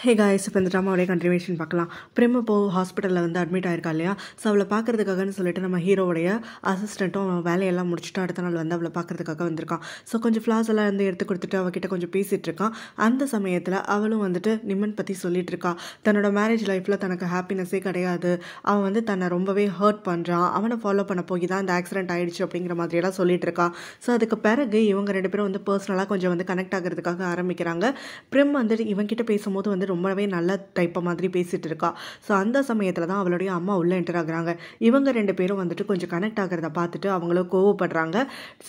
Hey guys, இப்போ இந்த ட்ராமாவோடைய continuation பார்க்கலாம். பிரேம் இப்போ ஹாஸ்பிட்டலில் வந்து அட்மிட் ஆயிருக்கா இல்லையா? ஸோ அவளை பார்க்கறதுக்காகன்னு சொல்லிட்டு நம்ம ஹீரோவுடைய அசிஸ்டண்ட்டும் வேலையெல்லாம் முடிச்சுட்டு அடுத்த நாள் வந்து அவளை பார்க்கறதுக்காக வந்திருக்கான். ஸோ கொஞ்சம் ஃப்ளாஸ் எல்லாம் வந்து எடுத்து கொடுத்துட்டு அவகிட்ட கொஞ்சம் பேசிகிட்டு இருக்கான். அந்த சமயத்தில் அவளும் வந்துட்டு நிம்மன் பற்றி சொல்லிட்டு இருக்கா. தன்னோட மேரேஜ் லைஃப்பில் தனக்கு ஹாப்பினஸ்ஸே கிடையாது, அவன் வந்து தன்னை ரொம்பவே ஹர்ட் பண்ணுறான், அவனை ஃபாலோ பண்ண போய் தான் இந்த ஆக்சிடென்ட் ஆகிடுச்சு அப்படிங்கிற மாதிரியெல்லாம் சொல்லிட்டு இருக்கா. ஸோ அதுக்கு பிறகு இவங்க ரெண்டு பேரும் வந்து பர்சனலாக கொஞ்சம் வந்து கனெக்ட் ஆகிறதுக்காக ஆரம்பிக்கிறாங்க. பிரேம் வந்து இவங்கிட்ட பேசும்போது வந்து ரொம்பவே நல்ல டைப்பை மாதிரி பேசிகிட்டு இருக்கா. ஸோ அந்த சமயத்தில் தான் அவளுடைய அம்மா உள்ளே என்டர் ஆகுறாங்க. இவங்க ரெண்டு பேரும் வந்துட்டு கொஞ்சம் கனெக்ட் ஆகிறத பார்த்துட்டு அவங்களும் கோவப்படுறாங்க.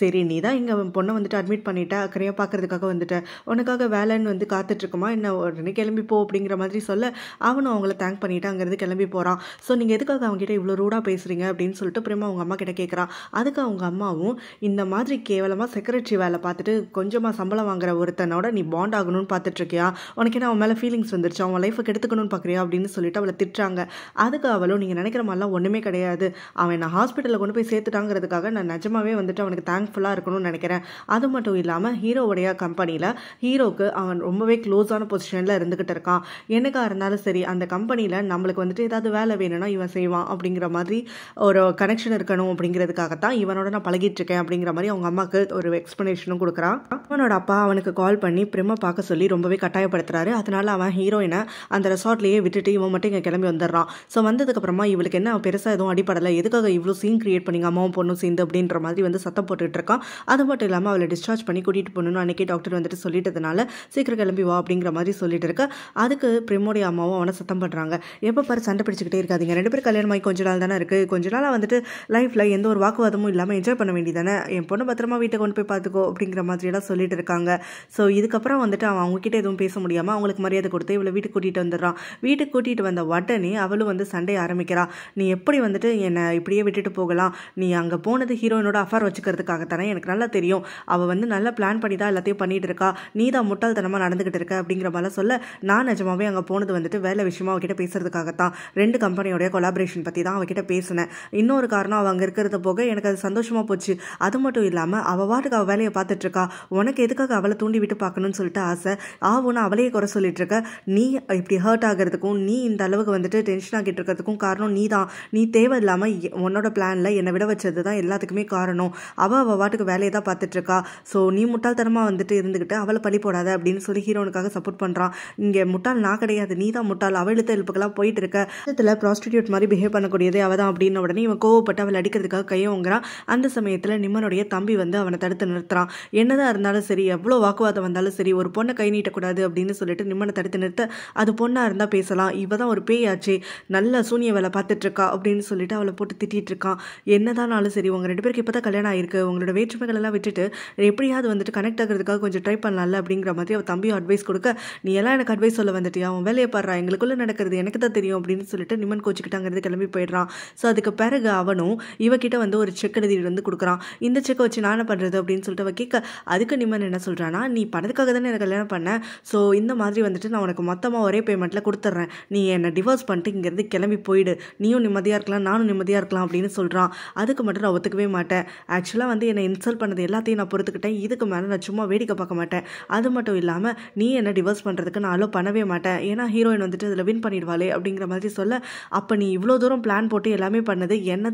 சரி, நீ தான் இங்கே பொண்ணை வந்துட்டு அட்மிட் பண்ணிட்ட, அக்கறையாக பார்க்கறதுக்காக வந்துட்ட, உனக்காக வேலைன்னு வந்து காத்துட்ருக்குமா என்ன, உடனே கிளம்பி போ அப்படிங்கிற மாதிரி சொல்ல அவனும் அவங்கள தேங்க் பண்ணிவிட்டு அங்கேருந்து கிளம்பி போகிறான். ஸோ நீங்கள் எதுக்காக அவங்ககிட்ட இவ்வளோ ரூடாக பேசுகிறீங்க அப்படின்னு சொல்லிட்டு பிரேமா அவங்க அம்மா கிட்ட கேட்குறான். அதுக்கு அவங்க அம்மாவும், இந்த மாதிரி கேவலமாக செக்ரட்டரி வேலை பார்த்துட்டு கொஞ்சமாக சம்பளம் வாங்குற ஒருத்தனோட நீ பாண்ட் ஆகணும்னு பார்த்துட்ருக்கியா, உனக்கு என்ன அவன் மேலே ஃபீலிங்ஸ் வந்துருச்சு, அவன் லைஃப்பை கெடுத்துக்கணும்னு பார்க்குறியா அப்படின்னு சொல்லிட்டு அவளை திட்டுறாங்க. அதுக்கு அவளும், நீங்கள் நினைக்கிற மாதிரிலாம் ஒன்றுமே கிடையாது, அவன் நான் ஹாஸ்பிட்டலில் கொண்டு போய் சேர்த்துட்டாங்கிறதுக்காக நான் நிஜமாவே வந்துட்டு அவனுக்கு தேங்க்ஃபுல்லாக இருக்கணும்னு நினைக்கிறேன். அது மட்டும் இல்லாமல் ஹீரோவுடைய கம்பெனியில் ஹீரோக்கு அவன் ரொம்பவே க்ளோஸான பொசிஷனில் இருந்துக்கிட்டு இருக்கான். எனக்காக இருந்தாலும் சரி, அந்த கம்பெனியில் நம்மளுக்கு வந்துட்டு ஏதாவது வேலை வேணும்னா இவன் செய்வான் அப்படிங்கிற மாதிரி ஒரு கனெக்ஷன் இருக்கணும் அப்படிங்கிறதுக்காகத்தான் இவனோட நான் பழகிட்டு இருக்கேன் அப்படிங்கிற மாதிரி அவங்க அம்மாவுக்கு ஒரு எக்ஸ்ப்ளனேஷனும் கொடுக்குறான். அவனோட அப்பா அவனுக்கு கால் பண்ணி பிரேமை பார்க்க சொல்லி ரொம்பவே கட்டாயப்படுத்துறாரு. அதனால அவன் ஹீரோயினை அந்த ரெசார்ட்லேயே விட்டுட்டு இவன் மட்டும் இங்கே கிளம்பி வந்துடுறான். ஸோ வந்ததுக்கப்புறமா இவளுக்கு என்ன பெருசாக எதுவும் அடிப்படலை, எதுக்காக இவ்வளோ சீன் கிரியேட் பண்ணிங்க அம்மாவும் பொண்ணும் சேர்ந்து அப்படின்ற மாதிரி வந்து சத்தம் போட்டுட்டு இருக்கான். அது மட்டும் இல்லாமல் அவளை டிஸ்சார்ஜ் பண்ணி கூட்டிகிட்டு போகணுன்னு அன்றைக்கி டாக்டர் வந்துட்டு சொல்லிட்டதுனால சீக்கிரம் கிளம்பி வா அப்படிங்கிற மாதிரி சொல்லிட்டு இருக்க. அதுக்கு பிரேமோடைய அம்மாவும் அவனை சத்தம் பண்ணுறாங்க. எப்போ பாரு சண்டை பிடிச்சிக்கிட்டே இருக்காதிங்க, ரெண்டு பேரும் கல்யாணம் ஆகி கொஞ்ச நாள் தானே இருக்குது, கொஞ்ச நாளாக வந்துட்டு லைஃப்பில் எந்த ஒரு வாக்குவாதமும் இல்லாமல் என்ஜாய் பண்ண வேண்டியதானே, என் பொண்ணு பத்திரமா வீட்டை கொண்டு போய் பார்த்துக்கோ அப்படிங்கிற மாதிரியெல்லாம் சொல்லிட்டு இருக்காங்க. ஸோ இதுக்கப்புறம் வந்துட்டு அவன் அவங்ககிட்ட எதுவும் பேச முடியாமல் அவங்களுக்கு மரியாதை கொடுத்து இவளை வீட்டுக்கு கூட்டிகிட்டு வந்துடுறான். வீட்டுக்கு கூட்டிகிட்டு வந்த உடனே அவளும் வந்து சண்டையை ஆரம்பிக்கிறா. நீ எப்படி வந்துட்டு என்னை இப்படியே விட்டுட்டு போகலாம், நீ அங்கே போனது ஹீரோயினோட அஃபேர் வச்சுக்கிறதுக்காகத்தானே, எனக்கு நல்லா தெரியும், அவள் வந்து நல்லா பிளான் பண்ணி தான் எல்லாத்தையும் பண்ணிட்டு இருக்கா, நீ தான் முட்டாள்தனமாக நடந்துக்கிட்டு இருக்க அப்படிங்கிற மாதிரி சொல்ல, நான் நிஜமாவே அங்கே போனது வந்துட்டு வேலை விஷயமா அவகிட்ட பேசுறதுக்காகத்தான், ரெண்டு கம்பெனியோடைய கொலாபரேஷன் பற்றி தான் அவகிட்ட பேசினேன். இன்னொரு காரணம் அவள் அங்கே இருக்கிறத போக எனக்கு அது சந்தோஷமாக போச்சு. அது மட்டும் இல்லாமல் அவள் வாட்டுக்கு அவள் வேலையை பார்த்துட்டு இருக்கா, உனக்கு எதுக்காக அவளை தூண்டி விட்டு பார்க்கணும்னு சொல்லிட்டு ஆசை, ஆவுன்னு அவளையே குறை சொல்லிட்டு இருக்க, நீ இப்படி ஹர்ட் ஆகிறதுக்கும் நீ இந்த அளவுக்கு வந்துட்டு டென்ஷன் ஆகிட்டு இருக்கிறதுக்கும் காரணம் நீ தான், நீ தேவையில்லாமல் உன்னோட பிளானில் என்னை விட வச்சது தான் எல்லாத்துக்குமே காரணம், அவள் வாட்டுக்கு வேலையை தான் பார்த்துட்டு இருக்கா, ஸோ நீ முட்டாள்தனமாக வந்துட்டு இருந்துக்கிட்டு அவளை பழி போடாத அப்படின்னு சொல்லி ஹீரோனுக்காக சப்போர்ட் பண்ணுறான். இங்கே முட்டாள் நான் கிடையாது, நீ தான் முட்டாள், அவள் இழுத்த எழுப்புக்கெல்லாம் போயிட்டு இருக்க, இதில் ப்ராஸ்டிடியூட் மாதிரி பிஹேவ் பண்ணக்கூடியதே அவள் தான் அப்படின்னு உடனே இவன் கோவப்பட்டு அவளை அடிக்கிறதுக்காக கையை வாங்குறான். அந்த சமயத்தில் நிம்மனுடைய தம்பி வந்து அவனை தடுத்து நிறுத்துறான். என்னதான் இருந்தாலும் சரி, எவ்வளோ வாக்குவாதம் வந்தாலும் சரி, ஒரு பொண்ணை கை நீட்டக்கூடாது அப்படின்னு சொல்லிட்டு நிம்மனை தடுத்து நிறுத்த, அது பொண்ணாக இருந்தால் பேசலாம், இவ தான் ஒரு பேயாச்சே, நல்ல சூனிய வேலை பார்த்துட்டு இருக்கா அப்படின்னு சொல்லிட்டு அவளை போட்டு திட்டிகிட்டு இருக்கான். என்னதானாலும் சரி, உங்கள் ரெண்டு பேருக்கு இப்போ தான் கல்யாணம் ஆயிருக்கு, உங்களோட வேற்றுமைகள் எல்லாம் விட்டுட்டு எப்படியாவது வந்துட்டு கனெக்ட் ஆகிறதுக்காக கொஞ்சம் ட்ரை பண்ணலாம்ல அப்படிங்கிற மாதிரி அவள் தம்பியும் அட்வைஸ் கொடுக்க, நீ எல்லாம் எனக்கு அட்வைஸ் சொல்ல வந்துட்டியா, அவன் வேலையை பாடுறா, எங்களுக்குள்ளே நடக்கிறது எனக்கு தான் தெரியும் அப்படின்னு சொல்லிட்டு நிம்மன் கோச்சிக்கிட்டாங்கிறது கிளம்பி போயிடுறான். ஸோ அதுக்கு பிறகு அவனும் இவகிட்ட வந்து ஒரு செக் எழுதி வந்து கொடுக்குறான். இந்த செக்கை வச்சு நான் என்ன பண்ணுறது அப்படின்னு சொல்லிட்டு அவள் கேட்க, அதுக்கு நிம்மன் என்ன சொல்கிறான்னா, நீ பணத்துக்காக தானே எனக்கு கல்யாணம் பண்ணேன், ஸோ இந்த மாதிரி வந்துட்டு நான் உனக்கு மொத்தமாக ஒரே பேமெண்ட்டில் கொடுத்துட்றேன், நீ என்னை டிவோர்ஸ் பண்ணிட்டு இங்கேருந்து கிளம்பி போயிடு, நீயும் நிம்மதியாக இருக்கலாம் நானும் நிம்மதியாக இருக்கலாம் அப்படின்னு சொல்கிறான். அதுக்கு மட்டும் நான் ஒத்துக்கவே மாட்டேன், ஆக்சுவலாக வந்து என்னை இன்சல்ட் பண்ணது எல்லாத்தையும் நான் பொறுத்துக்கிட்டேன், இதுக்கு மேலே நான் சும்மா வேடிக்கை பார்க்க மாட்டேன், அது மட்டும் இல்லாமல் நீ என்னை டிவோர்ஸ் பண்ணுறதுக்கு நான் அலோ பண்ணவே மாட்டேன், ஏன்னா ஹீரோயின் வந்துட்டு அதில் வின் பண்ணிடுவாளே அப்படிங்கிற மாதிரி சொல்ல, அப்போ நீ இவ்வளோ தூரம் பிளான் போட்டு எல்லாமே பண்ணது என்ன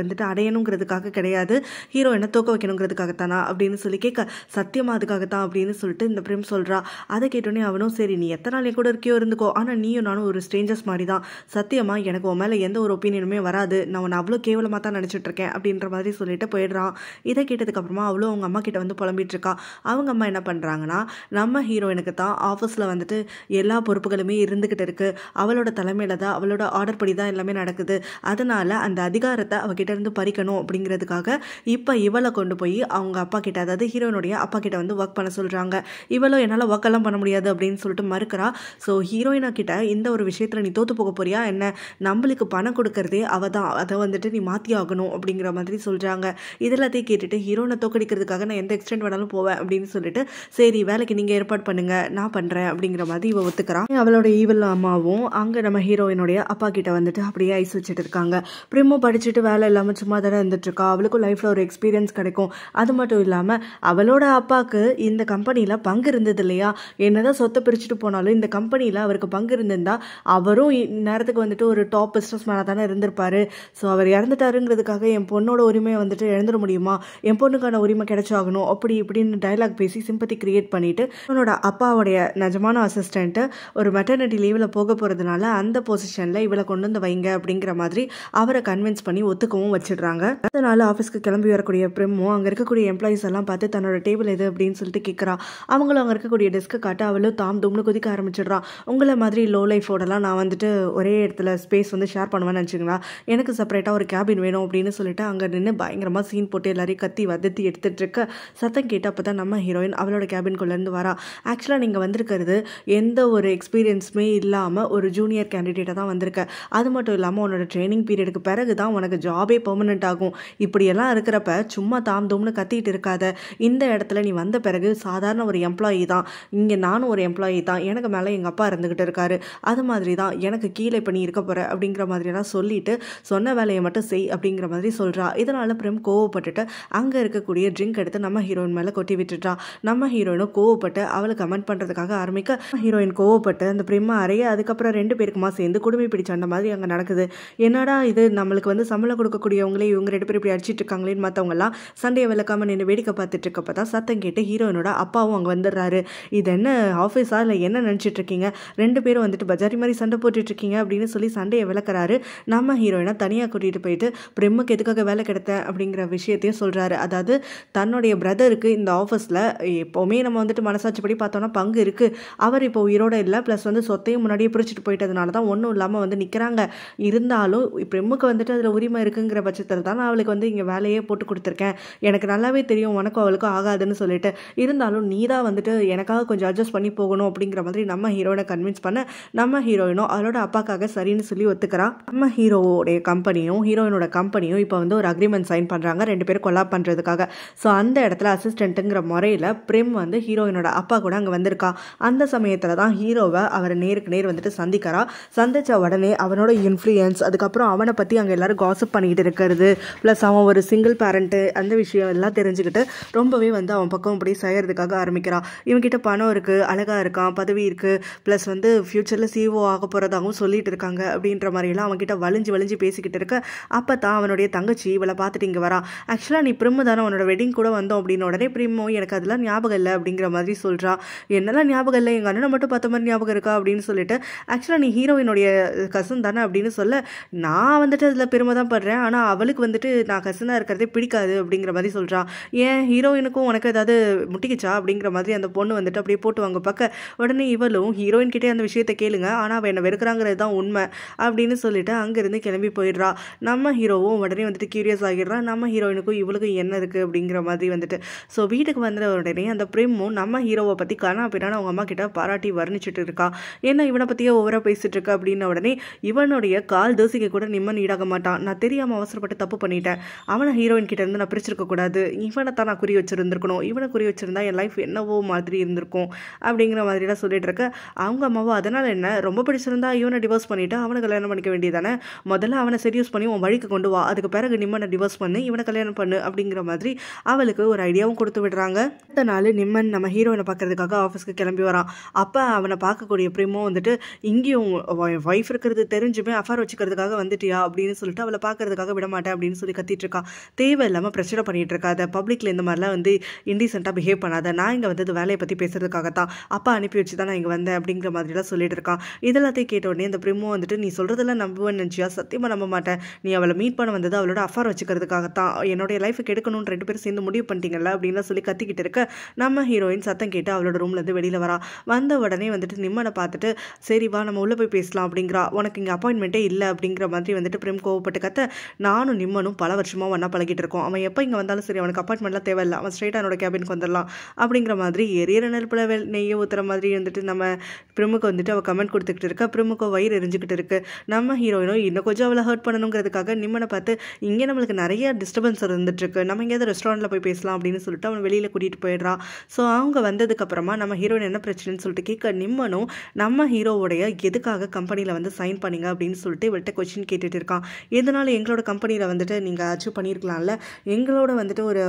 வந்துட்டு அடையணுங்கிறதுக்காக கிடையாது, ஹீரோயினை தூக்க வைக்கணுங்கிறதுக்காகத்தானா அப்படின்னு சொல்லி கேட்க, சத்தியமாக அதுக்காகத்தான் அப்படின்னு சொல்லிட்டு இந்த பிரேம் சொல்கிறா. அதை கேட்டோன்னே அவனும், சரி நீ எத்தனை நாள் கூட இருக்கியோ இருந்துக்கோ, ஆனால் நீயும் நானும் ஒரு ஸ்ட்ரேஞ்சர்ஸ் மாதிரி தான், சத்தியமாக எனக்கு உன் மேலே எந்த ஒரு ஒப்பீனியனுமே வராது, நான் உன்னை அவ்வளோ கேவலமாக தான் நினச்சிட்டு இருக்கேன் அப்படின்ற மாதிரி சொல்லிட்டு போயிடுறான். இதை கேட்டதுக்கப்புறமா அவ்வளோ அவங்க அம்மா கிட்ட வந்து புலம்பிட்டு இருக்கா. அவங்க அம்மா என்ன பண்ணுறாங்கன்னா, நம்ம ஹீரோயினுக்கு தான் ஆஃபீஸில் வந்துட்டு எல்லா பொறுப்புகளுமே இருந்துக்கிட்டு இருக்குது, அவளோட தலைமையில் தான் அவளோட ஆர்டர் படி தான் எல்லாமே நடக்குது, அதனால் அந்த அதிகாரத்தை அவகிட்ட இருந்து பறிக்கணும் அப்படிங்கிறதுக்காக இப்போ இவளை கொண்டு போய் அவங்க அப்பா கிட்ட, அதாவது ஹீரோயினுடைய அப்பா கிட்ட வந்து ஒர்க் பண்ண சொல்கிறாங்க. இவளோ என்னால் ஒர்க் எல்லாம் பண்ண முடியாது அப்படின்னு சொல்லிட்டு மறுக்கிறா. ஸோ ஹீரோயினா கிட்ட இந்த ஒரு விஷயத்தில் நீ தோற்று போக போறியா என்ன, நம்மளுக்கு பணம் கொடுக்கறதே அவள் தான், அதை வந்துட்டு நீ மாற்றி ஆகணும் அப்படிங்கிற மாதிரி சொல்கிறாங்க. இதெல்லாத்தையும் கேட்டுட்டு ஹீரோனை தோக்கடிக்கிறதுக்காக நான் எந்த எக்ஸ்டென்ட் வேணாலும் போவேன் அப்படின்னு சொல்லிட்டு, சரி வேலைக்கு நீங்கள் ஏற்பாடு பண்ணுங்க நான் பண்ணுறேன் அப்படிங்கிற மாதிரி இவ ஒத்துக்கிறான். அவளோட ஈவல் அம்மாவும் அங்கே நம்ம ஹீரோயினுடைய அப்பா கிட்ட வந்துட்டு அப்படியே ஐஸ் வச்சுட்டு இருக்காங்க. பிரேமோ படிச்சுட்டு வேலை இல்லாமல் சும்மா தானே இருந்துட்டு இருக்கா, அவளுக்கும் லைஃப்பில் ஒரு எக்ஸ்பீரியன்ஸ் கிடைக்கும், அது மட்டும் இல்லாமல் அவளோட அப்பாவுக்கு இந்த கம்பெனியில் பங்கு இருந்தது இல்லையா, என்னதான் சொத்தை பிரிச்சுட்டு போனாலும் இருந்தாலும் இந்த கம்பெனியில் அவருக்கு பங்கு இருந்திருந்தா அவரும் நேரத்துக்கு வந்துட்டு ஒரு டாப் பிஸ்னஸ் மேனாக தானே இருந்திருப்பாரு. ஸோ அவர் இறந்துட்டாருங்கிறதுக்காக என் பொண்ணோட உரிமையை வந்துட்டு இழந்துட முடியுமா, என் பொண்ணுக்கான உரிமை கிடைச்சாகணும் அப்படி இப்படின்னு டைலாக் பேசி சிம்பத்தி கிரியேட் பண்ணிட்டு அவனோட அப்பாவுடைய நிஜமான அசிஸ்டண்ட்டு ஒரு மெட்டர்னிட்டி லீவில் போக போகிறதுனால அந்த பொசிஷனில் இவளை கொண்டு வந்து வைங்க அப்படிங்கிற மாதிரி அவரை கன்வின்ஸ் பண்ணி ஒத்துக்கவும் வச்சிடுறாங்க. அதனால ஆஃபீஸ்க்கு கிளம்பி வரக்கூடிய பிரிம்மும் அங்கே இருக்கக்கூடிய எம்ப்ளாயிஸ் எல்லாம் பார்த்து தன்னோட டேபிள் எது அப்படின்னு சொல்லிட்டு கேட்குறா. அவங்களும் அங்கே இருக்கக்கூடிய டெஸ்க்கை காட்ட அவளும் தாம் தும்னு குதிக்க ஆரம்பிச்சிடுறான். உங்களை மாதிரி லோ லைஃபோடலாம் நான் வந்துட்டு ஒரே இடத்துல ஸ்பேஸ் வந்து ஷேர் பண்ணுவேன்னு நினச்சிங்களா, எனக்கு செப்பரேட்டாக ஒரு கேபின் வேணும் அப்படின்னு சொல்லிட்டு அங்கே நின்று பயங்கரமாக சீன் போட்டு எல்லாரையும் கத்தி வதத்தி எடுத்துகிட்டு இருக்க சத்தம் கேட்டு அப்போ தான் நம்ம ஹீரோயின் அவளோட கேபின்குள்ளேருந்து வரா. ஆக்சுவலாக நீங்கள் வந்திருக்கிறது எந்த ஒரு எக்ஸ்பீரியன்ஸுமே இல்லாமல் ஒரு ஜூனியர் கேண்டிடேட்டாக தான் வந்திருக்க. அது மட்டும் இல்லாமல் உன்னோட ட்ரைனிங் பீரியடுக்கு பிறகு தான் உனக்கு ஜாபே பெர்மனெண்ட் ஆகும். இப்படியெல்லாம் இருக்கிறப்ப சும்மா தாம் தோம்னு கத்திட்டு இருக்காத. இந்த இடத்துல நீ வந்த பிறகு சாதாரண ஒரு எம்ப்ளாயி தான், இங்கே நானும் ஒரு எம்ப்ளாயி தான், எனக்கு மேலே எங்கள் அப்பா இருந்துக்கிட்டு இருக்காரு, அது மாதிரி தான் எனக்கு கீழே இப்போ நீ இருக்க போகிற அப்படிங்கிற மாதிரியெல்லாம் சொல்லிட்டு சொன்ன வேலையை மட்டும் செய் அப்படிங்கிற மாதிரி சொல்கிறா. இதனால் பிரம் கோவப்பட்டுட்டு அங்கே இருக்கக்கூடிய ட்ரிங்க் எடுத்து நம்ம ஹீரோயின் மேலே கொட்டி விட்டுட்டா. நம்ம ஹீரோயினும் கோவப்பட்டு அவளை கமெண்ட் பண்ணுறதுக்காக ஆரம்பிக்க ஹீரோயின் கோவப்பட்டு அந்த பிரிம்மா அறைய அதுக்கப்புறம் 2 பேருக்குமா சேர்ந்து குடுமி பிடிச்ச அந்த மாதிரி அங்கே நடக்குது. என்னடா இது, நம்மளுக்கு வந்து சம்பளம் கொடுக்கக்கூடியவங்களே இவங்க 2 பேர் இப்படி அடிச்சிட்டு இருக்காங்களேன்னு மற்றவங்கலாம் சண்டையை விளக்காம நின்று வேடிக்கை பார்த்துட்டு இருக்கப்ப தான் சத்தம் கேட்டு ஹீரோயினோட அப்பாவும் அங்கே வந்துடுறாரு. இது என்ன ஆஃபீஸா இல்லை என்ன நினச்சிட்டு இருக்கீங்க, 2 பேரும் வந்துட்டு பஜாரி மாதிரி சண்டை போட்டுட்டு இருக்கீங்க அப்படின்னு சொல்லி சண்டையை விளக்குறாரு. நம்ம ஹீரோயினை தனியாக கூட்டிகிட்டு போயிட்டு பிரிம்முக்கு எதுக்காக வேலை கிடைத்தேன் அப்படிங்கிற விஷயத்தையும் சொல்கிறாரு. அதாவது தன்னுடைய பிரதருக்கு இந்த ஆஃபீஸில் எப்போவுமே நம்ம வந்துட்டு மனசாட்சிப்படி பார்த்தோன்னா பங்கு இருக்குது, அவர் இப்போ உயிரோட இல்லை, ப்ளஸ் வந்து சொத்தையும் முன்னாடியே பிரிச்சுட்டு போயிட்டதுனால தான் ஒன்றும் இல்லாமல் வந்து நிற்கிறாங்க. இருந்தாலும் பிரிம்முக்கு வந்துட்டு அதில் உரிமை இருக்குங்கிற பட்சத்தில் தான் நான் அவளுக்கு வந்து இங்கே வேலையே போட்டு கொடுத்துருக்கேன். எனக்கு நல்லாவே தெரியும் உனக்கும் அவளுக்கும் ஆகாதுன்னு சொல்லிட்டு, இருந்தாலும் நீ தான் வந்துட்டு எனக்காக கொஞ்சம் அட்ஜஸ்ட் பண்ணி போகணும் அப்படிங்கிற மாதிரி நம்ம ஹீரோயினை கன்வின்ஸ் பண்ண நம்ம ஹீரோயினும் அவளோட அப்பாக்காக சரின்னு சொல்லி ஒத்துக்கிறா. நம்ம ஹீரோவோடைய கம்பெனியும் ஹீரோயினோட கம்பெனியும் இப்போ வந்து ஒரு அக்ரிமெண்ட் சைன் பண்ணுறாங்க 2 பேரும் கொலாப் பண்ணுறதுக்காக. ஸோ அந்த இடத்துல அசிஸ்டண்ட்டுங்கிற முறையில் பிரிம் வந்து ஹீரோயினோட அப்பா கூட அங்கே வந்திருக்கா. அந்த சமயத்தில் தான் ஹீரோவை அவர் நேருக்கு நேர் வந்துட்டு சந்திக்கிறா. சந்தித்த உடனே அவனோட இன்ஃப்ளூயன்ஸ், அதுக்கப்புறம் அவனை பற்றி அங்கே எல்லாரும் காசிப் பண்ணிக்கிட்டு இருக்கிறது, ப்ளஸ் அவன் ஒரு சிங்கிள் பேரண்ட்டு, அந்த விஷயம் எல்லாம் தெரிஞ்சுக்கிட்டு ரொம்பவே வந்து அவன் பக்கம் இப்படி செய்கிறதுக்காக ஆரம்பிக்கிறான். இவன்கிட்ட பணம் இருக்குது, அழகாக இருக்கான், பதவி இருக்குது, ப்ளஸ் வந்து ஃப்யூச்சரில் சிஓ ஆக போகிறதாகவும் சொல்லிட்டு இருக்காங்க அப்படின்ற மாதிரிலாம் அவன்கிட்ட வலிஞ்சு பேசிக்கிட்டு இருக்க அப்போ தான் அவனுடைய தங்கச்சி இவளை பார்த்துட்டு இங்கே வரா. ஆக்சுவலாக நீ பிரிம்மு தானே, உன்னோட வெட்டிங் கூட வந்தோம் அப்படின்னு உடனே பிரிம்மோ எனக்கு அதெல்லாம் ஞாபகம் இல்லை அப்படிங்கிற மாதிரி சொல்கிறா. என்னெல்லாம் ஞாபகம் இல்லை, எங்கள் அண்ணனை மட்டும் பார்த்த மாதிரி ஞாபகம் இருக்கா அப்படின்னு சொல்லிட்டு, ஆக்சுவலாக நீ ஹீரோயினுடைய கசன் தானே அப்படின்னு சொல்ல, நான் வந்துட்டு அதில் பெருமை தான் படுறேன், ஆனால் அவளுக்கு வந்துட்டு நான் கசனாக இருக்கிறதே பிடிக்காது அப்படிங்கிற மாதிரி சொல்கிறான். ஏன் ஹீரோயினுக்கும் உனக்கு ஏதாவது முட்டிக்கிச்சா அப்படிங்கிற மாதிரி அந்த பொண்ணு வந்துட்டு அப்படியே போட்டு வாங்க பார்க்க, உடனே இவளும் ஹீரோயின் கிட்டே அந்த விஷயத்தை கேளுங்க, ஆனால் அவள் என்னை வெறுக்கிறாங்கிறது தான் உண்மை அப்படின்னு சொல்லிட்டு அங்கேருந்து கிளம்பி போயிடுறா. நம்ம ஹீரோவும் உடனே வந்துட்டு கியூரியஸ் ஆகிடுறான், நம்ம ஹீரோயினுக்கும் இவளுக்கும் என்ன இருக்குது அப்படிங்கிற மாதிரி வந்துட்டு. ஸோ வீட்டுக்கு வந்த உடனே அந்த பிரிம்மும் நம்ம ஹீரோவை பற்றி காணா பின்னாடி அவங்க அம்மா கிட்ட பாராட்டி வர்ணிச்சுட்டு இருக்கா. ஏன்னா இவனை பற்றியே ஓவராக பேசிட்டு இருக்கா அப்படின்ன உடனே இவனுடைய கால் தோசிக்க கூட நிம்மன் ஈடாக மாட்டான். நான் தெரியாமல் அவசரப்பட்டு தப்பு பண்ணிட்டேன், அவனை ஹீரோயின் கிட்ட இருந்து நான் பிரிச்சிருக்க கூடாது, இவனை தான் நான் குறி வச்சிருந்துருக்கணும், இவனை குறி வச்சிருந்தா என் லைஃப் என்னவோ மாதிரி இருந்திருக்கும் அப்படிங்கிற மாதிரிலாம் சொல்லிட்டு இருக்க. அவங்க அம்மாவோ அதனால் என்ன, ரொம்ப பிடிச்சிருந்தா இவனை டிவோர்ஸ் பண்ணிவிட்டு அவனை கல்யாணம் பண்ணிக்க வேண்டியதானே, முதல்ல அவனை செடியூஸ் பண்ணி உன் வழிக்கு கொண்டு வா, அதுக்கு பிறகு நிம்மனை டிவோர்ஸ் பண்ணி இவனை கல்யாணம் பண்ணு அப்படிங்கிற மாதிரி அவளுக்கு ஒரு ஐடியாவும் கொடுத்து விடுறாங்க. அடுத்த நாள் நிம்மன் நம்ம ஹீரோயினை பார்க்கறதுக்காக ஆஃபீஸ்க்கு கிளம்பி வரான். அப்போ அவனை பார்க்கக்கூடிய பிரிமோ வந்துட்டு இங்கேயும் ஒய்ஃப் இருக்கிறது தெரிஞ்சுமே அஃபேர் வச்சுக்கிறதுக்காக வந்துட்டியா அப்படின்னு சொல்லிட்டு அவளை பார்க்கறதுக்காக விட மாட்டேன் அப்படின்னு சொல்லி கத்திட்டு இருக்கான். தேவையில்லாமல் பிரச்சனை பண்ணிட்டு இருக்காத, பப்ளிக்கில் இந்த மாதிரிலாம் வந்து இன்டீசென்ட்டாக பிஹேவ் பண்ணாத, நான் இங்கே வந்தது வேலையை பற்றி பேசுறதுக்காகத்தான், அப்பா அனுப்பி வச்சு தான் நான் இங்கே வந்தேன் அப்படிங்கிற மாதிரிலாம் சொல்லிட்டு இருக்கான். இதெல்லாத்தையும் கேட்ட உடனே இந்த பிரிமோ வந்துட்டு நீ சொல்கிறதெல்லாம் நம்புவேன்னு நினச்சியா, சத்தியமாக நம்ப மாட்டேன், நீ அவளை மீட் பண்ண வந்தது அவளோட அஃபேர் வச்சுக்கிறதுக்காகத்தான், என்னுடைய லைஃபை கெடுக்கணும்னு 2 பேரும் சேர்ந்து முடிவு பண்ணிட்டீங்கல்ல அப்படின்லாம் சொல்லி கத்திக்கிட்டு இருக்க நம்ம ஹீரோயின் சத்தம் கேட்டு அவளோட ரூம்லேருந்து வெளியில் வரா. வந்த உடனே வந்துட்டு நிம்மனை பார்த்துட்டு சரி வா நம்ம உள்ளே போய் பேசலாம் அப்படிங்கிறா. உனக்கு இங்கே அப்பாயின்மெண்ட்டே இல்லை அப்படிங்கிற மாதிரி வந்துட்டு பிரிம் கோவப்பட்டு கத்த, நானும் நிம்மனும் பல வருஷமாக ஒன்றா பழகிட்டு இருக்கோம், அவன் எப்போ இங்கே வந்தாலும் சரி அவனுக்கு அப்பாயின்மெண்ட்லாம் தேவையில்லை, அவன் ஸ்ட்ரெயிட்டாக என்னோட கேபினுக்கு வந்துடலாம் அப்படிங்கிற மாதிரி எரியற நெருப்பில் நெய்யை ஊற்றுற மாதிரி வந்துட்டு நம்ம பிரிமுக்கு வந்துட்டு அவள் கமெண்ட் கொடுத்துக்கிட்டு இருக்கா. பிரிமுக்கு வயிறு எரிஞ்சுக்கிட்டு இருக்கு. நம்ம ஹீரோயினும் இன்னும் கொஞ்சம் அவளை ஹர்ட் பண்ணணுங்கிறதுக்காக நிம்மனை பார்த்து இங்கே நம்மளுக்கு நிறைய டிஸ்டர்பன்ஸ் இருந்துட்டு இருக்கு, நம்ம எங்கேயாவது ரெஸ்டாரண்ட்டில் போய் பேசலாம் அப்படின்னு சொல்லிட்டு அவன் வெளியில் கூட்டிகிட்டு போயிடுறான். ஸோ அவங்க வந்ததுக்கப்புறமா நம்ம ஹீரோயின் என்ன பிரச்சனைன்னு சொல்லிட்டு கேட்க, நிம்மனும் நம்ம ஹீரோவுடைய எதுக்காக கம்பெனியில் வந்து சைன் பண்ணிங்க அப்படின்னு சொல்லிட்டு இவள்கிட்ட கொஸ்டின் கேட்டுட்டு இருக்கான். எதனால எங்களோட கம்பெனியில் வந்துட்டு நீங்கள் அச்சீவ் பண்ணியிருக்கலாம்ல, எங்களோட வந்துட்டு ஒரு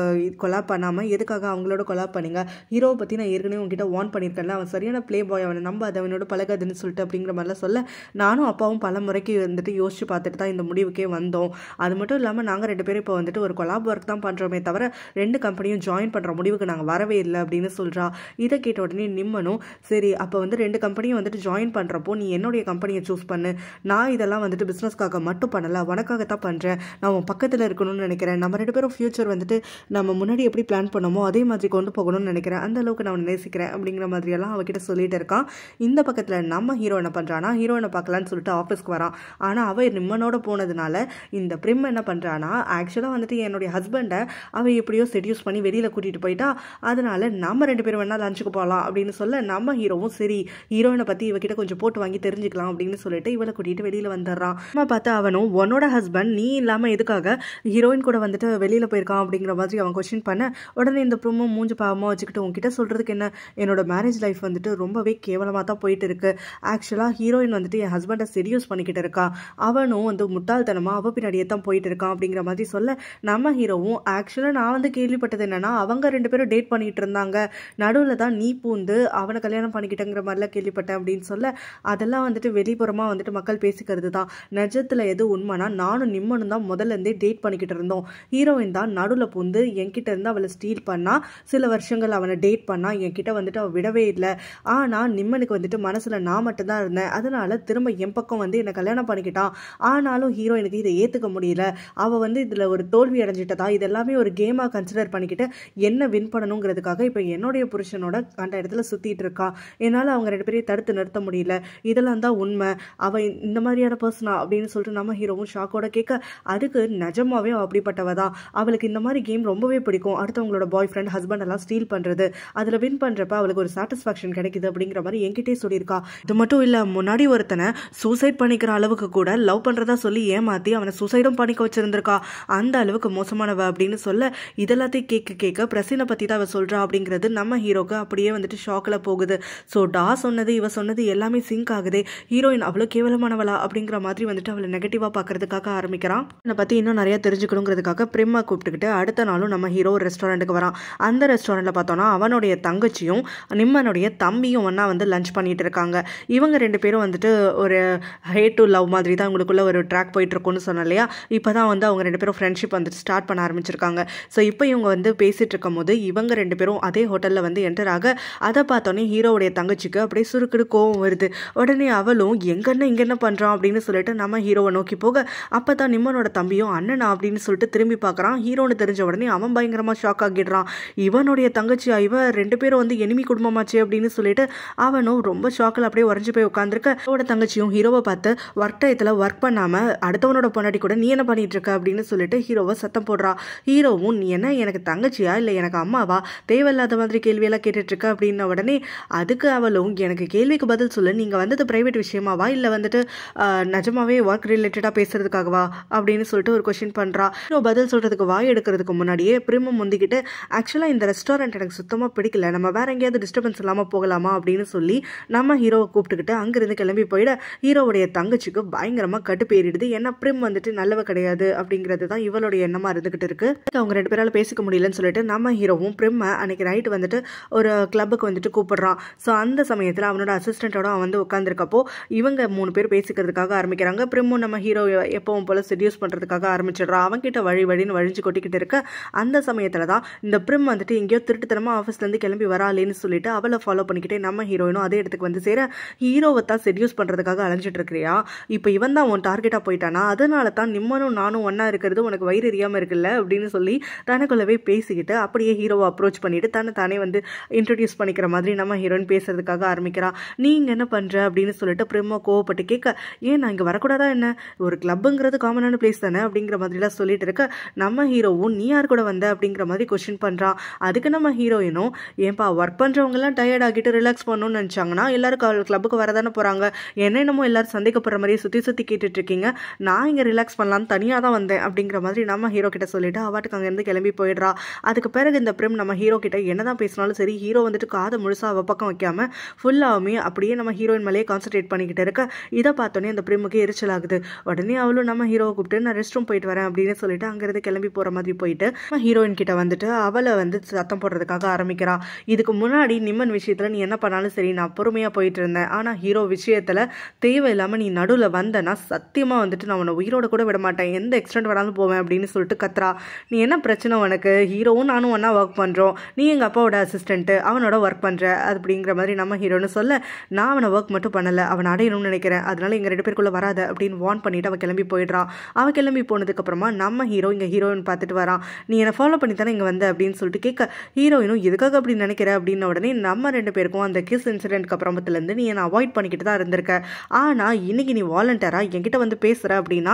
கொலாப் பண்ணாமல் எதுக்காக அவங்களோட கொலாப் பண்ணிங்க, ஹீரோவை பற்றி நான் ஏற்கனவே உங்ககிட்ட வார்ன் பண்ணியிருக்கேன்ல, அவன் சரியான ப்ளே பாய், அவனை நம்பாது, அவனோட பழகாதுன்னு சொல்லிட்டு அப்படிங்கிற மாதிரிலாம் சொல்ல, நானும் அப்பாவும் பல முறைக்கு வந்துட்டு யோசிச்சு பார்த்துட்டு தான் இந்த முடிவுக்கே வந்தோம். அது மட்டும் இல்லாமல் நாங்கள் 2 பேரும் இப்போ வந்துட்டு ஒரு கொலாப் ஒர்க் தான் பண்ணுறோமே தவிர 2 கம்பெனியும் ஜாயின் பண்ணுற முடிவுக்கு நாங்கள் வரவே இல்லை அப்படின்னு சொல்கிறா. இதை கேட்ட உடனே நிம்மனும், சரி அப்போ வந்து 2 கம்பெனியும் வந்துட்டு ஜாயின் பண்ணுறப்போ நீ என்னுடைய கம்பெனியை சூஸ் பண்ணு. நான் இதெல்லாம் வந்துட்டு பிஸ்னஸ்க்காக மட்டும் பண்ணலை, உனக்காகத்தான் பண்ணுறேன். நான் உன் பக்கத்தில் இருக்கணும்னு நினைக்கிறேன். நம்ம 2 பேரும் ஃபியூச்சர் வந்துட்டு நம்ம முன்னாடி எப்படி பிளான் பண்ணோமோ அதே மாதிரி கொண்டு போகணும்னு நினைக்கிறேன். அந்த அளவுக்கு நான் நேசிக்கிறேன் அப்படிங்கிற மாதிரியெல்லாம் அவகிட்ட சொல்லிட்டு இருக்கான். இந்த பக்கத்தில் நம்ம ஹீரோ என்ன பண்ணுறான்னா, ஹீரோயினை பார்க்கலான்னு சொல்லிட்டு ஆஃபீஸ்க்கு வரான். ஆனால் அவள் நிம்மனோட போனதுனால இந்த பிரிம் என்ன பண்ணுறான்னா, ஆக்சுவலாக வந்துட்டு என்னுடைய ஹஸ்பண்டை அவள் எப்படியோ செடியூஸ் பண்ணி வெளியில் கூட்டிகிட்டு போயிட்டா, அதனால நம்ம 2 பேரும் வேணா லஞ்சுக்கு போகலாம் அப்படின்னு சொல்ல, நம்ம ஹீரோவும் சரி ஹீரோயினை பற்றி இவகிட்ட கொஞ்சம் போட்டு வாங்கி தெரிஞ்சுக்கலாம் அப்படின்னு சொல்லிட்டு இவளை கூட்டிகிட்டு வெளியில் வந்துடுறான். நம்ம பார்த்தா அவனும், உன்னோட ஹஸ்பண்ட் நீ இல்லாமல் எதுக்காக ஹீரோயின் கூட வந்துட்டு வெளியில் போயிருக்கான் அப்படிங்கிற மாதிரி அவன் கொஸ்டின் பண்ண, உடனே இந்த பிரிமும் மூஞ்சி பாவமாக வச்சுக்கிட்டு உங்ககிட்ட சொல்கிறதுக்கு என்ன, என்னோட மேரேஜ் லைஃப் வந்துட்டு ரொம்பவே கேவலமாக தான் போயிட்டு இருக்கு. ஆக்சுவலாக ஹீரோயின் வந்துட்டு என் ஹஸ்பண்டை செடியூஸ் பண்ணிக்கிட்டு இருக்கா, அவனும் வந்து முட்டாள்தனமாக அவ பின்னாடியே தான் போயிட்டு இருக்கான் அப்படிங்கிற மாதிரி சொல்ல, நம்ம ஹீரோவும் ஆக்சுவலாக நான் வந்து கேள்விப்பட்டது என்னன்னா, அவங்க 2 பேரும் டேட் பண்ணிட்டு இருந்தாங்க, நடுவில் தான் நீ பூந்து அவனை கல்யாணம் பண்ணிக்கிட்டங்கிற மாதிரிலாம் கேள்விப்பட்டேன் அப்படின்னு சொல்ல, அதெல்லாம் வந்துட்டு வெளிப்புறமாக வந்துட்டு மக்கள் பேசிக்கிறது தான். நிஜத்தில் எது உண்மைனா, நானும் நிம்மனும் தான் முதல்ல இருந்தே டேட் பண்ணிக்கிட்டு இருந்தோம். ஹீரோயின் தான் நடுவில் பூந்து என்கிட்ட இருந்து அவளை ஸ்டீல் பண்ணா, சில வருஷங்கள் அவனை டேட் பண்ணா, என்கிட்ட வந்துட்டு அவள் விடவே இல்லை. ஆனால் நிம்மனுக்கு வந்துட்டு மனசில் நான் மட்டும்தான் இருந்தேன், அதனால திரும்ப என் பக்கம் வந்து என்னை கல்யாணம் பண்ணிக்கிட்டான். ஆனாலும் ஹீரோயினுக்கு இதை ஏற்றுக்க முடியல. அவள் வந்து இதில் ஒரு தோல்வி அடைஞ்சிட்டதா, இதெல்லாமே ஒரு கேமாக கன்சிடர் பண்ணிக்கிட்டு என்ன வின் பண்ணணுங்கிறதுக்காக இப்போ என்னுடைய புருஷனோட கண்ட இடத்துல சுற்றிட்டு இருக்கா. என்னால் அவங்க 2 பேரையும் தடுத்து நிறுத்த முடியல. இதெல்லாம் தான் உண்மை. அவள் இந்த மாதிரியான பர்சனா அப்படின்னு சொல்லிட்டு நம்ம ஹீரோவும் ஷாக்கோட கேட்க, அதுக்கு நிஜமாவே அவள் அப்படிப்பட்டவ தான். அவளுக்கு இந்த மாதிரி கேம் ரொம்பவே பிடிக்கும். அடுத்தவங்களோட பாய் ஃப்ரெண்ட் ஹஸ்பண்ட் எல்லாம் ஸ்டீல் பண்ணுறது, அதில் வின் பண்ணுறப்ப அவளுக்கு ஒரு சாட்டிஸ்ஃபேக்ஷன் கிடைக்குது அப்படிங்கிற மாதிரி என்கிட்டே சொல்லியிருக்கா. இது மட்டும் இல்லை, முன்னாடி ஒருத்தனை சூசைட் பண்ணிக்கிற அளவுக்கு கூட லவ் பண்ணுறதா சொல்லி ஏமாற்றி அவனை சூசைடும் பண்ணிக்க வச்சிருந்திருக்கா. அந்த அளவுக்கு மோசமானவ அப்படின்னு சொல்ல, இதெல்லாத்தையும் கேட்க கேட்க பிரசீனை பற்றி தான் அவ சொல்கிறா அப்படிங்கிறது நம்ம ஹீரோக்கு அப்படியே வந்துட்டு ஷாக்கில் போகுது. ஸோ டா சொன்னது இவ சொன்னது எல்லாமே சிங்க் ஆகுது. ஹீரோயின் அவ்வளோ கேவலமானவளா அப்படிங்கிற மாதிரி வந்துட்டு அவளை நெகட்டிவாக பார்க்கறதுக்காக ஆரம்பிக்கிறான். என்னை பற்றி இன்னும் நிறைய தெரிஞ்சுக்கணுங்கிறதுக்காக பிரிம்மா கூப்பிட்டுக்கிட்டு அடுத்த நாளும் நம்ம ஹீரோ ஒரு ரெஸ்டாரண்ட்டுக்கு வரான். அந்த ரெஸ்டாரண்ட்டில் பார்த்தோன்னா அவனுடைய தங்கச்சியும் நிம்மனுடைய தம்பியும் ஒன்றா வந்து லஞ்ச் பண்ணிட்டு இருக்காங்க. இவங்க 2 பேரும் வந்துட்டு ஒரு ஹேட் டு லவ் மாதிரி தான் உங்களுக்குள்ள ஒரு ட்ராக் போயிட்டு இருக்கும்னு சொன்னேன் இல்லையா. இப்போ தான் வந்து அவங்க 2 பேரும் ஃப்ரெண்ட்ஷிப் வந்துட்டு ஸ்டார்ட் பண்ண ஆரம்பிச்சிருக்காங்க. ஸோ இப்போ இவங்க வந்து பேசிட்டு இருக்கும் போது இவங்க 2 பேரும் அதே ஹோட்டலில் வந்து என்டர் ஆக, அதை பார்த்தோன்னே ஹீரோவுடைய தங்கச்சிக்கு அப்படியே சுருக்குடு கோவம் வருது. உடனே அவளும் எங்கன்னா இங்கே என்ன பண்ணுறான் அப்படின்னு சொல்லிட்டு நம்ம ஹீரோவை நோக்கி போக, அப்போ தான் நிம்மனோட தம்பியும் அண்ணனா அப்படின்னு சொல்லிட்டு திரும்பி பார்க்குறான். ஹீரோன்னு தெரிஞ்ச உடனே அவன் பயங்கரமாக ஷாக் ஆகிடுறான். இவனுடைய தங்கச்சியா, இவன் 2 பேரும் வந்து எனிமி குடும்பமாச்சு அப்படின்னு சொல்லிட்டு அவனும் ரொம்ப ஷாக்கில் அப்படியே உறைஞ்சு போய் உட்காந்துருக்க, அவனோட தங்கச்சியும் ஹீரோவை பார்த்து ஒர்க் டயத்தில் ஒர்க் பண்ணாமல் அடுத்தவனோட பொண்டாட்டி கூட நீ என்ன பண்ணிட்டு இருக்க அப்படின்னு சொல்லிட்டு ஹீரோவை சத்தம் போடுறா. ஹீரோவும் நீ என்ன எனக்கு தங்கச்சியா இல்லை எனக்கு அம்மாவா, தேவையில்லாத மாதிரி கேள்வியெல்லாம் கேட்டுட்டு இருக்க அப்படின்ன உடனே அதுக்கு அவளும் எனக்கு கேள்விக்கு பதில் சொல்லு, நீங்கள் வந்தது ப்ரைவேட் விஷயமாவா இல்லை வந்துட்டு நிஜமாவே ஒர்க் ரிலேட்டடாக பேசுறதுக்காகவா அப்படின்னு சொல்லிட்டு ஒரு கொஸ்டின் பண்ணுறா. ஹீரோ பதில் சொல்கிறதுக்கு வாய் எடுக்கிறதுக்கு முன்னாடியே பிரிமம் முந்திக்கிட்டு, ஆக்சுவலாக இந்த ரெஸ்டாரண்ட் எனக்கு சுத்தமாக பிடிக்கல, நம்ம வேற எங்கேயாவது டிஸ்டர்பன்ஸ் இல்லாமல் போகலாமா அப்படின்னு சொல்லி நம்ம ஹீரோவை கூப்பிட்டுக்கிட்டு அங்கேருந்து கிளம்பி போயிட, ஹீரோவுடைய தங்கச்சிக்கு பயங்கரமாக கட்டுப்பேறிடுது. ஏன்னா பிரிம் வந்துட்டு நல்லவ கிடையாது அப்படிங்கிறது தான் இவளுடைய எண்ணமாக இருந்துகிட்டு இருக்கு. அவங்க 2 பேரால் பேசிக்க முடியலன்னு சொல்லிட்டு நம்ம ஹீரோவும் பிரிம்மை அன்னைக்கு நைட்டு வந்துட்டு ஒரு கிளப்புக்கு வந்துட்டு கூப்பிடுறான். ஸோ அந்த சமயத்தில் அவனோட அசிஸ்டண்ட்டோட அவன் வந்து உட்காந்துருக்கப்போ இவங்க 3 பேர் பேசிக்கிறதுக்காக ஆரம்பிக்கிறாங்க. பிரிமும் நம்ம ஹீரோ எப்பவும் போல செடியூஸ் பண்ணுறதுக்காக ஆரம்பிச்சிடுறான். அவன்கிட்ட வழின்னு வழிஞ்சு கொட்டிக்கிட்டு இருக்க, அந்த சமயத்தில் தான் இந்த பிரிம் வந்துட்டு எங்கேயோ திருட்டுத்தனமாக ஆஃபீஸ்லேருந்து கிளம்பி வராலேன்னு சொல்லிட்டு அவளை ஃபாலோ பண்ணிக்கிட்டே நம்ம ஹீரோயினும் அதே இடத்துக்கு வந்து சேர, ஹீரோவை தான் செடியூஸ் பண்ணுறதுக்காக அலைஞ்சிட்டு இருக்கிறியா, இப்போ இவன் தான் உன் டார்கெட்டாக போயிட்டானா, அதனால தான் நிம்மனும் நானும் ஒன்றா இருக்கிறது உனக்கு வயிறு எரியாமல் இருக்குல்ல அப்படின்னு சொல்லி தனக்குள்ளவே பேசிக்கிட்டு அப்படியே ஹீரோவை அப்ரோச் பண்ணிட்டு தானே வந்து இன்ட்ரடியூஸ் பண்ணிக்கிற மாதிரி நம்ம ஹீரோயின் பேசுறதுக்காக ஆரம்பிக்கிறா. நீ இங்கே என்ன பண்ணுற அப்படின்னு சொல்லிட்டு பிரேமா கோவப்பட்டு கேட்க, ஏன் நான் இங்கே வரக்கூடாதா என்ன, ஒரு கிளப்புங்கிறது காமனான பிளேஸ் தானே அப்படிங்கிற மாதிரிலாம் சொல்லிட்டு இருக்க, நம்ம ஹீரோவும் நீ யார் கூட வந்த அப்படிங்கிற மாதிரி கொஸ்டின் பண்ணுறான். அதுக்கு நம்ம ஹீரோயினும், ஏன்பா ஒர்க் பண்ணுறவங்கலாம் டயர்ட் ஆகிட்டு ரிலாக்ஸ் பண்ணணும்னு நினச்சாங்கன்னா எல்லாரும் கிளப்புக்கு வரதானே போகிறாங்க, என்னென்னமோ எல்லாரும் சந்தேகப்படுற மாதிரியே சுற்றி கேட்டுட்டு இருக்கீங்க, நான் இங்கே ரிலாக்ஸ் பண்ணலான்னு தனியாக தான் வந்தேன் அப்படிங்கிற மாதிரி நம்ம ஹீரோ கிட்ட சொல்லிட்டு அவாட்டுக்கு அங்கேருந்து கிளம்பி போயிடுறா. அதுக்கு பிறகு இந்த பிரேம் நம்ம ஹீரோ கிட்ட என்னதான் பேசினாலும் சரி, ஹீரோ வந்துட்டு காதை முழுசா அவ பக்கம் வைக்காம ஃபுல்லாவுமே அப்படியே நம்ம ஹீரோயின் மேலேயே கான்சன்ட்ரேட் பண்ணிக்கிட்டு இருக்க, இதை பார்த்தோன்னே அந்த பிரேமுக்கு எரிச்சல் ஆகுது. உடனே அவளும் நம்ம ஹீரோவை கூப்பிட்டு நான் ரெஸ்ட் ரூம் போயிட்டு வரேன் அப்படின்னு சொல்லிட்டு அங்கேருந்து கிளம்பி போகிற மாதிரி போயிட்டு நம்ம ஹீரோயின் கிட்ட வந்துட்டு அவளை வந்து சத்தம் போடுறதுக்காக ஆரம்பிக்கிறா. இதுக்கு முன்னாடி நிம்மன் விஷயத்தில் நீ என்ன பண்ணாலும் ஆனாலும் சரி நான் பொறுமையாக போயிட்டு இருந்தேன். ஆனால் ஹீரோ விஷயத்தில் தேவையில்லாமல் நீ நடுவில் வந்தேன்னா சத்தியமாக வந்துட்டு நான் உன்னை உயிரோட கூட விட மாட்டேன், எந்த எக்ஸ்டென்ட் வேணாலும் போவேன் அப்படின்னு சொல்லிட்டு கத்துறா. நீ என்ன பிரச்சனை உனக்கு, ஹீரோவும் நானும் ஒன்றா ஒர்க் பண்ணுறோம், நீ எங்கள் அப்பாவோட அசிஸ்டண்ட்டு, அவனோட ஒர்க் பண்ணுற அப்படிங்கிற மாதிரி நம்ம ஹீரோன்னு சொல்ல, நான் அவனை ஒர்க் மட்டும் பண்ணலை, அவனை அடையணும்னு நினைக்கிறேன், அதனால எங்கள் 2 பேருக்குள்ளே வராத அப்படின்னு வார்ன் பண்ணிவிட்டு அவள் கிளம்பி போயிடுறான். அவள் கிளம்பி போனதுக்கப்புறமா நம்ம ஹீரோ இங்கே ஹீரோயின் பார்த்துட்டு வரான். நீ என்னை ஃபாலோ பண்ணி தானே இங்கே வந்த அப்படின்னு சொல்லிட்டு கேட்க, ஹீரோயினும் எதுக்காக அப்படி நினைக்கிற அப்படின்ன உடனே நம்ம 2 பேருக்கும் அந்த கிஸ் இன்சிடென்ட்க்கு அப்புறமத்துலேருந்து நீ என்னை அவாய்ட் பண்ணிக்கிட்டு தான் இருந்திருக்க, ஆனால் இன்னைக்கு நீ வாலண்டியராக என்கிட்ட வந்து பேசுகிற அப்படின்னா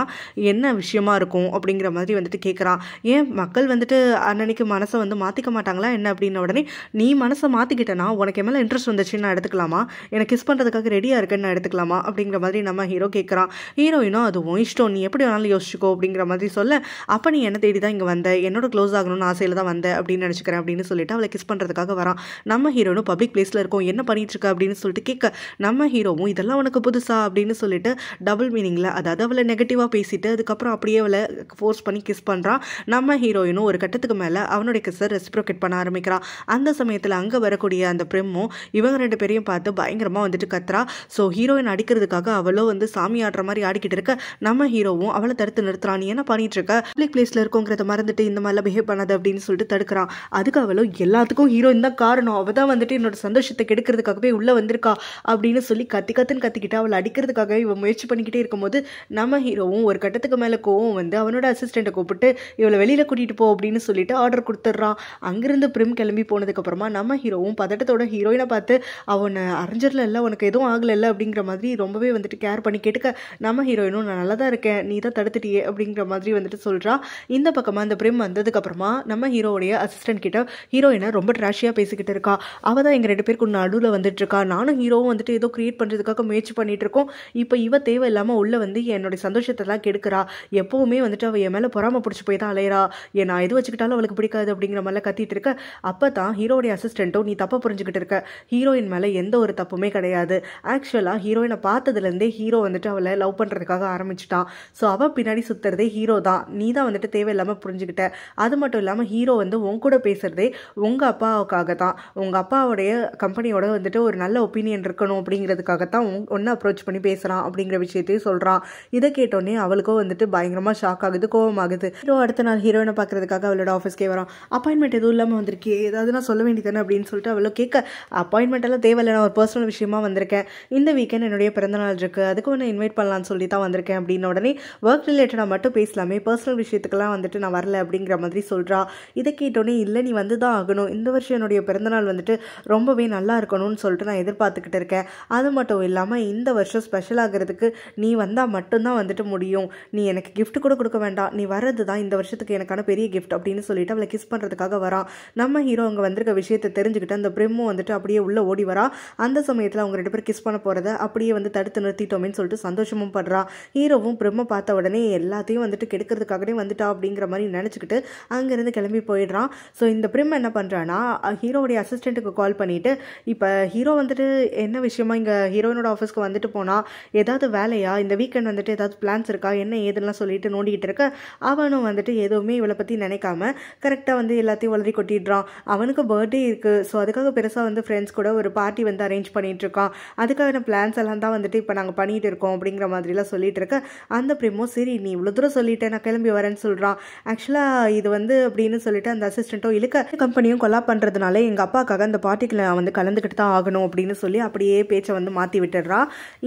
என்ன விஷயமா இருக்கும் அப்படிங்கிற மாதிரி வந்துட்டு கேட்குறான். ஏன் மக்கள் வந்துட்டு அன்னைக்கு மனசை வந்து மாற்றிக்க மாட்டாங்களா என்ன அப்படின்ன உடனே, நீ மனசை மாற்றிக்கிட்டனா உனக்கு என் மேலே இன்ட்ரெஸ்ட் வந்துச்சுன்னு நான் எடுத்துக்கலாமா, எனக்கு கிஸ் பண்ணுறதுக்காக ரெடியாக இருக்குன்னு நான் எடுத்துக்கலாமா அப்படிங்கிற மாதிரி நம்ம ஹீரோ கேட்குறான். ஹீரோயினும் அது உன் இஷ்டம், நீ எப்படி வேணாலும் யோசிச்சுக்கோ அப்படிங்கிற மாதிரி சொல்ல, அப்போ நீ என்ன தேடி தான் இங்கே வந்த, என்னோட க்ளோஸ் ஆகணும்னு ஆசையில் தான் வந்த அப்படின்னு நினச்சிக்கிறேன் அப்படின்னு சொல்லிட்டு அவளை கிஸ் பண்ணுறதுக்காக வரான். நம்ம ஹீரோனும் பப்ளிக் பிளேஸில் இருக்கோம், என்ன பண்ணிட்டு இருக்க அப்படின்னு சொல்லிட்டு கேட்க, நம்ம ஹீரோவும் இதெல்லாம் உனக்கு புதுசா அப்படின்னு சொல்லிட்டு டபுள் மீனிங்கில், அதாவது அவளை நெகட்டிவாக பேசிட்டு அதுக்கப்புறம் அப்படியே அவளை ஃபோர்ஸ் பண்ணி கிஸ் பண்ணுறான். நம்ம ஹீரோயினும் ஒரு கட்டத்துக்கு மேலே அவனுடைய கிஸ்ஸை ரெசிப்ரோகேட் பண்ண ஆரம்பிக்கிறான். அந்த சமயத்தில் அங்கே வரக்கூடிய அந்த பிரிம்மும் இவங்க 2 பேரையும் பார்த்து பயங்கரமாக வந்துட்டு கத்துறா. ஸோ ஹீரோயின் அடிக்கிறதுக்காக அவளோ வந்து சாமி ஆடுற மாதிரி ஆடிக்கிட்டு இருக்க, நம்ம ஹீரோவும் அவளை தடுத்து நிறுத்துறான். நீ என்ன பண்ணிட்டு இருக்க, பப்ளிக் பிளேஸில் இருக்கோங்கிறத மறந்துட்டு இந்த மாதிரிலாம் பிஹேவ் பண்ணாது அப்படின்னு சொல்லிட்டு தடுக்கிறான். அதுக்கு அவளோ எல்லாத்துக்கும் ஹீரோயின் தான் காரணம், அவள் தான் வந்துட்டு என்னோட சந்தோஷத்தை கெடுக்கிறதுக்காகவே உள்ளே வந்திருக்கா அப்படின்னு சொல்லி கத்துன்னு கத்திக்கிட்டு அவளை அடிக்கிறதுக்காக இவன் முயற்சி பண்ணிக்கிட்டே இருக்கும்போது நம்ம ஹீரோவும் ஒரு கட்டத்துக்கு மேலே கோவம் வந்து அவனோட அசிஸ்டண்ட்டை கூப்பிட்டு இவளை வெளியில் கூட்டிகிட்டு போ அப்படின்னு சொல்லிட்டு ஆர்டர் கொடுத்துட்றான். அங்கிருந்து பிரிம் கிளம்பி போனதுக்கப்புறமா நம்ம ஹீரோவும் பதட்டத்தோட ஹீரோயினை பார்த்து, அவனை அரைஞ்சரில் இல்லை, உனக்கு எதுவும் ஆகலை இல்லை அப்படிங்கிற மாதிரி ரொம்பவே வந்துட்டு கேர் பண்ணி கேட்டுக்க, நம்ம ஹீரோயினும் நான் நல்லா தான் இருக்கேன், நீ தான் தடுத்துட்டியே அப்படிங்கிற மாதிரி வந்துட்டு சொல்கிறா. இந்த பக்கமாக அந்த பிரிம் வந்ததுக்கப்புறமா நம்ம ஹீரோவுடைய அசிஸ்டன்ட் கிட்ட ஹீரோயினை ரொம்ப ட்ராஷியாக பேசிக்கிட்டு இருக்கா. அவள் தான் எங்கள் 2 பேருக்கு நடுவில் வந்துட்டு இருக்கா, நானும் ஹீரோவும் வந்துட்டு ஏதோ கிரியேட் பண்ணுறதுக்காக முயற்சி பண்ணிட்டு இருக்கோம், இப்போ இவ தேவையில்லாமல் உள்ளே வந்து என்னுடைய சந்தோஷத்தெல்லாம் கெடுக்கிறா, எப்போவுமே வந்துட்டு அவள் என் மேலே பொறாம பிடிச்சி போய் தான் அலையிறா, நான் எது வச்சுக்கிட்டாலும் அவளுக்கு பிடிக்காது அப்படிங்கிற மாதிரிலாம் கத்திட்டு இருக்க. அப்போ தான் ஹீரோடைய அசிஸ்டண்ட்டும் நீ தப்பாக புரிஞ்சுக்கிட்டு இருக்க, ஹீரோயின் மேலே எந்த ஒரு தப்புமே கிடையாது, ஆக்சுவலாக ஹீரோயினை பார்த்ததுலேருந்தே ஹீரோ வந்துட்டு அவளை லவ் பண்ணுறதுக்காக ஆரம்பிச்சிட்டான், ஸோ அவள் பின்னாடி சுற்றுறதே ஹீரோ தான், நீ தான் வந்துட்டு தேவையில்லாமல் புரிஞ்சுக்கிட்ட, அது மட்டும் இல்லாமல் ஹீரோ வந்து உன் கூட பேசுகிறதே உங்கள் அப்பாவுக்காக தான், உங்கள் அப்பாவுடைய கம்பெனியோட வந்துட்டு ஒரு நல்ல ஒப்பீனியன் இருக்கணும் அப்படிங்கிறதுக்காகத்தான் ஒன்று அப்ரோச் பண்ணி பேசுகிறான் அப்படிங்கிற விஷயத்தையும் சொல்கிறான். இதை கேட்டோன்னே அவளுக்கும் வந்துட்டு பயங்கரமாக ஷாக் ஆகுது, கோவமாகுது. ஹீரோ அடுத்த நாள் ஹீரோயினை பார்க்கறதுக்காக அவளோட ஆஃபீஸ்க்கே வரான். அப்பாயின்மெண்ட் எதுவும் இல்லாமல் வந்திருக்கே, ஏதாவது நான் சொல்ல வேண்டியதானே அப்படின்னு சொல்லிட்டு அவளோ கேட்க, அப்பாயின்மெண்ட் எல்லாம் தேவையில்லை, நான் ஒரு பர்சனல் விஷயமா வந்திருக்கேன், இந்த வீக்கெண்ட் என்னுடைய பிறந்தநாள் இருக்குது, அதுக்கு ஒன்று இன்வைட் பண்ணலான்னு சொல்லி தான் வந்திருக்கேன் அப்படின்ன உடனே, ஒர்க் ரிலேட்டடாக மட்டும் பேசலாமே, பர்சனல் விஷயத்துக்கெல்லாம் வந்துட்டு நான் வரல அப்படிங்கிற மாதிரி சொல்கிறா. இதை கேட்டோன்னே, இல்லை நீ வந்து தான் ஆகணும், இந்த வருஷம் என்னுடைய பிறந்தநாள் வந்துட்டு ரொம்பவே நல்லா இருக்கணும்னு சொல்லிட்டு நான் எதிர்பார்த்துக்கிட்டு இருக்கேன், அது மட்டும் இல்லாமல் இந்த வருஷம் ஸ்பெஷல் ஆகிறதுக்கு நீ வந்தால் மட்டும்தான் வந்துட்டு முடியும், நீ எனக்கு கிஃப்ட் கூட கொடுக்க வேண்டாம், நீ வர்றது தான் இந்த வருஷத்துக்கு எனக்கான பெரிய கிஃப்ட் அப்படின்னு சொல்லிட்டு அவளை கிஸ் பண்ணுறதுக்காக வரான். நம்ம ஹீரோ அங்கே வந்திருக்க விஷயத்தை தெரிஞ்சுக்கிட்டு அந்த பிரிம்மும் வந்துட்டு அப்படியே உள்ளே ஓடி வரா. அந்த சமயத்தில் அவங்க 2 பேர் கிஸ் பண்ண போகிறத அப்படியே வந்து தடுத்து நிறுத்திட்டோமேன்னு சொல்லிட்டு சந்தோஷமும் படுறா. ஹீரோவும் பிரிம்மை பார்த்த உடனே எல்லாத்தையும் வந்துட்டு கெடுக்கிறதுக்காகவே வந்துட்டா அப்படிங்கிற மாதிரி நினச்சிக்கிட்டு அங்கேருந்து கிளம்பி போயிடுறான். ஸோ இந்த பிரிம் என்ன பண்ணுறான்னா, ஹீரோவுடைய அசிஸ்டண்ட்டுக்கு கால் பண்ணிவிட்டு, இப்போ ஹீரோ வந்துட்டு என்ன விஷயமா இங்கே ஹீரோயினோட ஆஃபீஸ்க்கு வந்துட்டு போனால் ஏதாவது வேலையா, இந்த வீக்கெண்ட் வந்துட்டு ஏதாவது பிளான்ஸ் இருக்கா, என்ன ஏதுலாம் சொல்லிட்டு நோண்டிக்கிட்டு இருக்க, அவனும் வந்துட்டு எதுவுமே இவளை பற்றி நினைக்காம கரெக்டாக வந்து எல்லாத்தையும் வளரி கொட்டிடுறான். அவனுக்கு பர்த்டே இருக்குது, ஸோ அதுக்காக பெருசாக வந்து ஃப்ரெண்ட்ஸ் கூட ஒரு பார்ட்டி வந்து அரேஞ்ச் பண்ணிகிட்டு இருக்கான், அதுக்கான பிளான்ஸ் எல்லாம் தான் வந்துட்டு இப்போ நாங்கள் பண்ணிகிட்டு இருக்கோம் அப்படிங்கிற மாதிரிலாம் சொல்லிட்டு இருக்க, அந்த பிரிமோ சரி நீ இவ்வளோ தூரம் சொல்லிட்டேன் நான் கிளம்பி வரேன்னு சொல்கிறான். ஆக்சுவலாக இது வந்து அப்படின்னு சொல்லிட்டு அந்த அசிஸ்டண்ட்டோ இழுக்க, கம்பெனியும் கொலாப் பண்ணுறதுனால எங்கள் அப்பாவுக்காக அந்த பார்ட்டிக்கு நான் வந்து கலந்துக்கிட்டு தான் ஆகணும் அப்படின்னு சொல்லி அப்படியே பேச்சை வந்து மாற்றி விட்டுடுறா.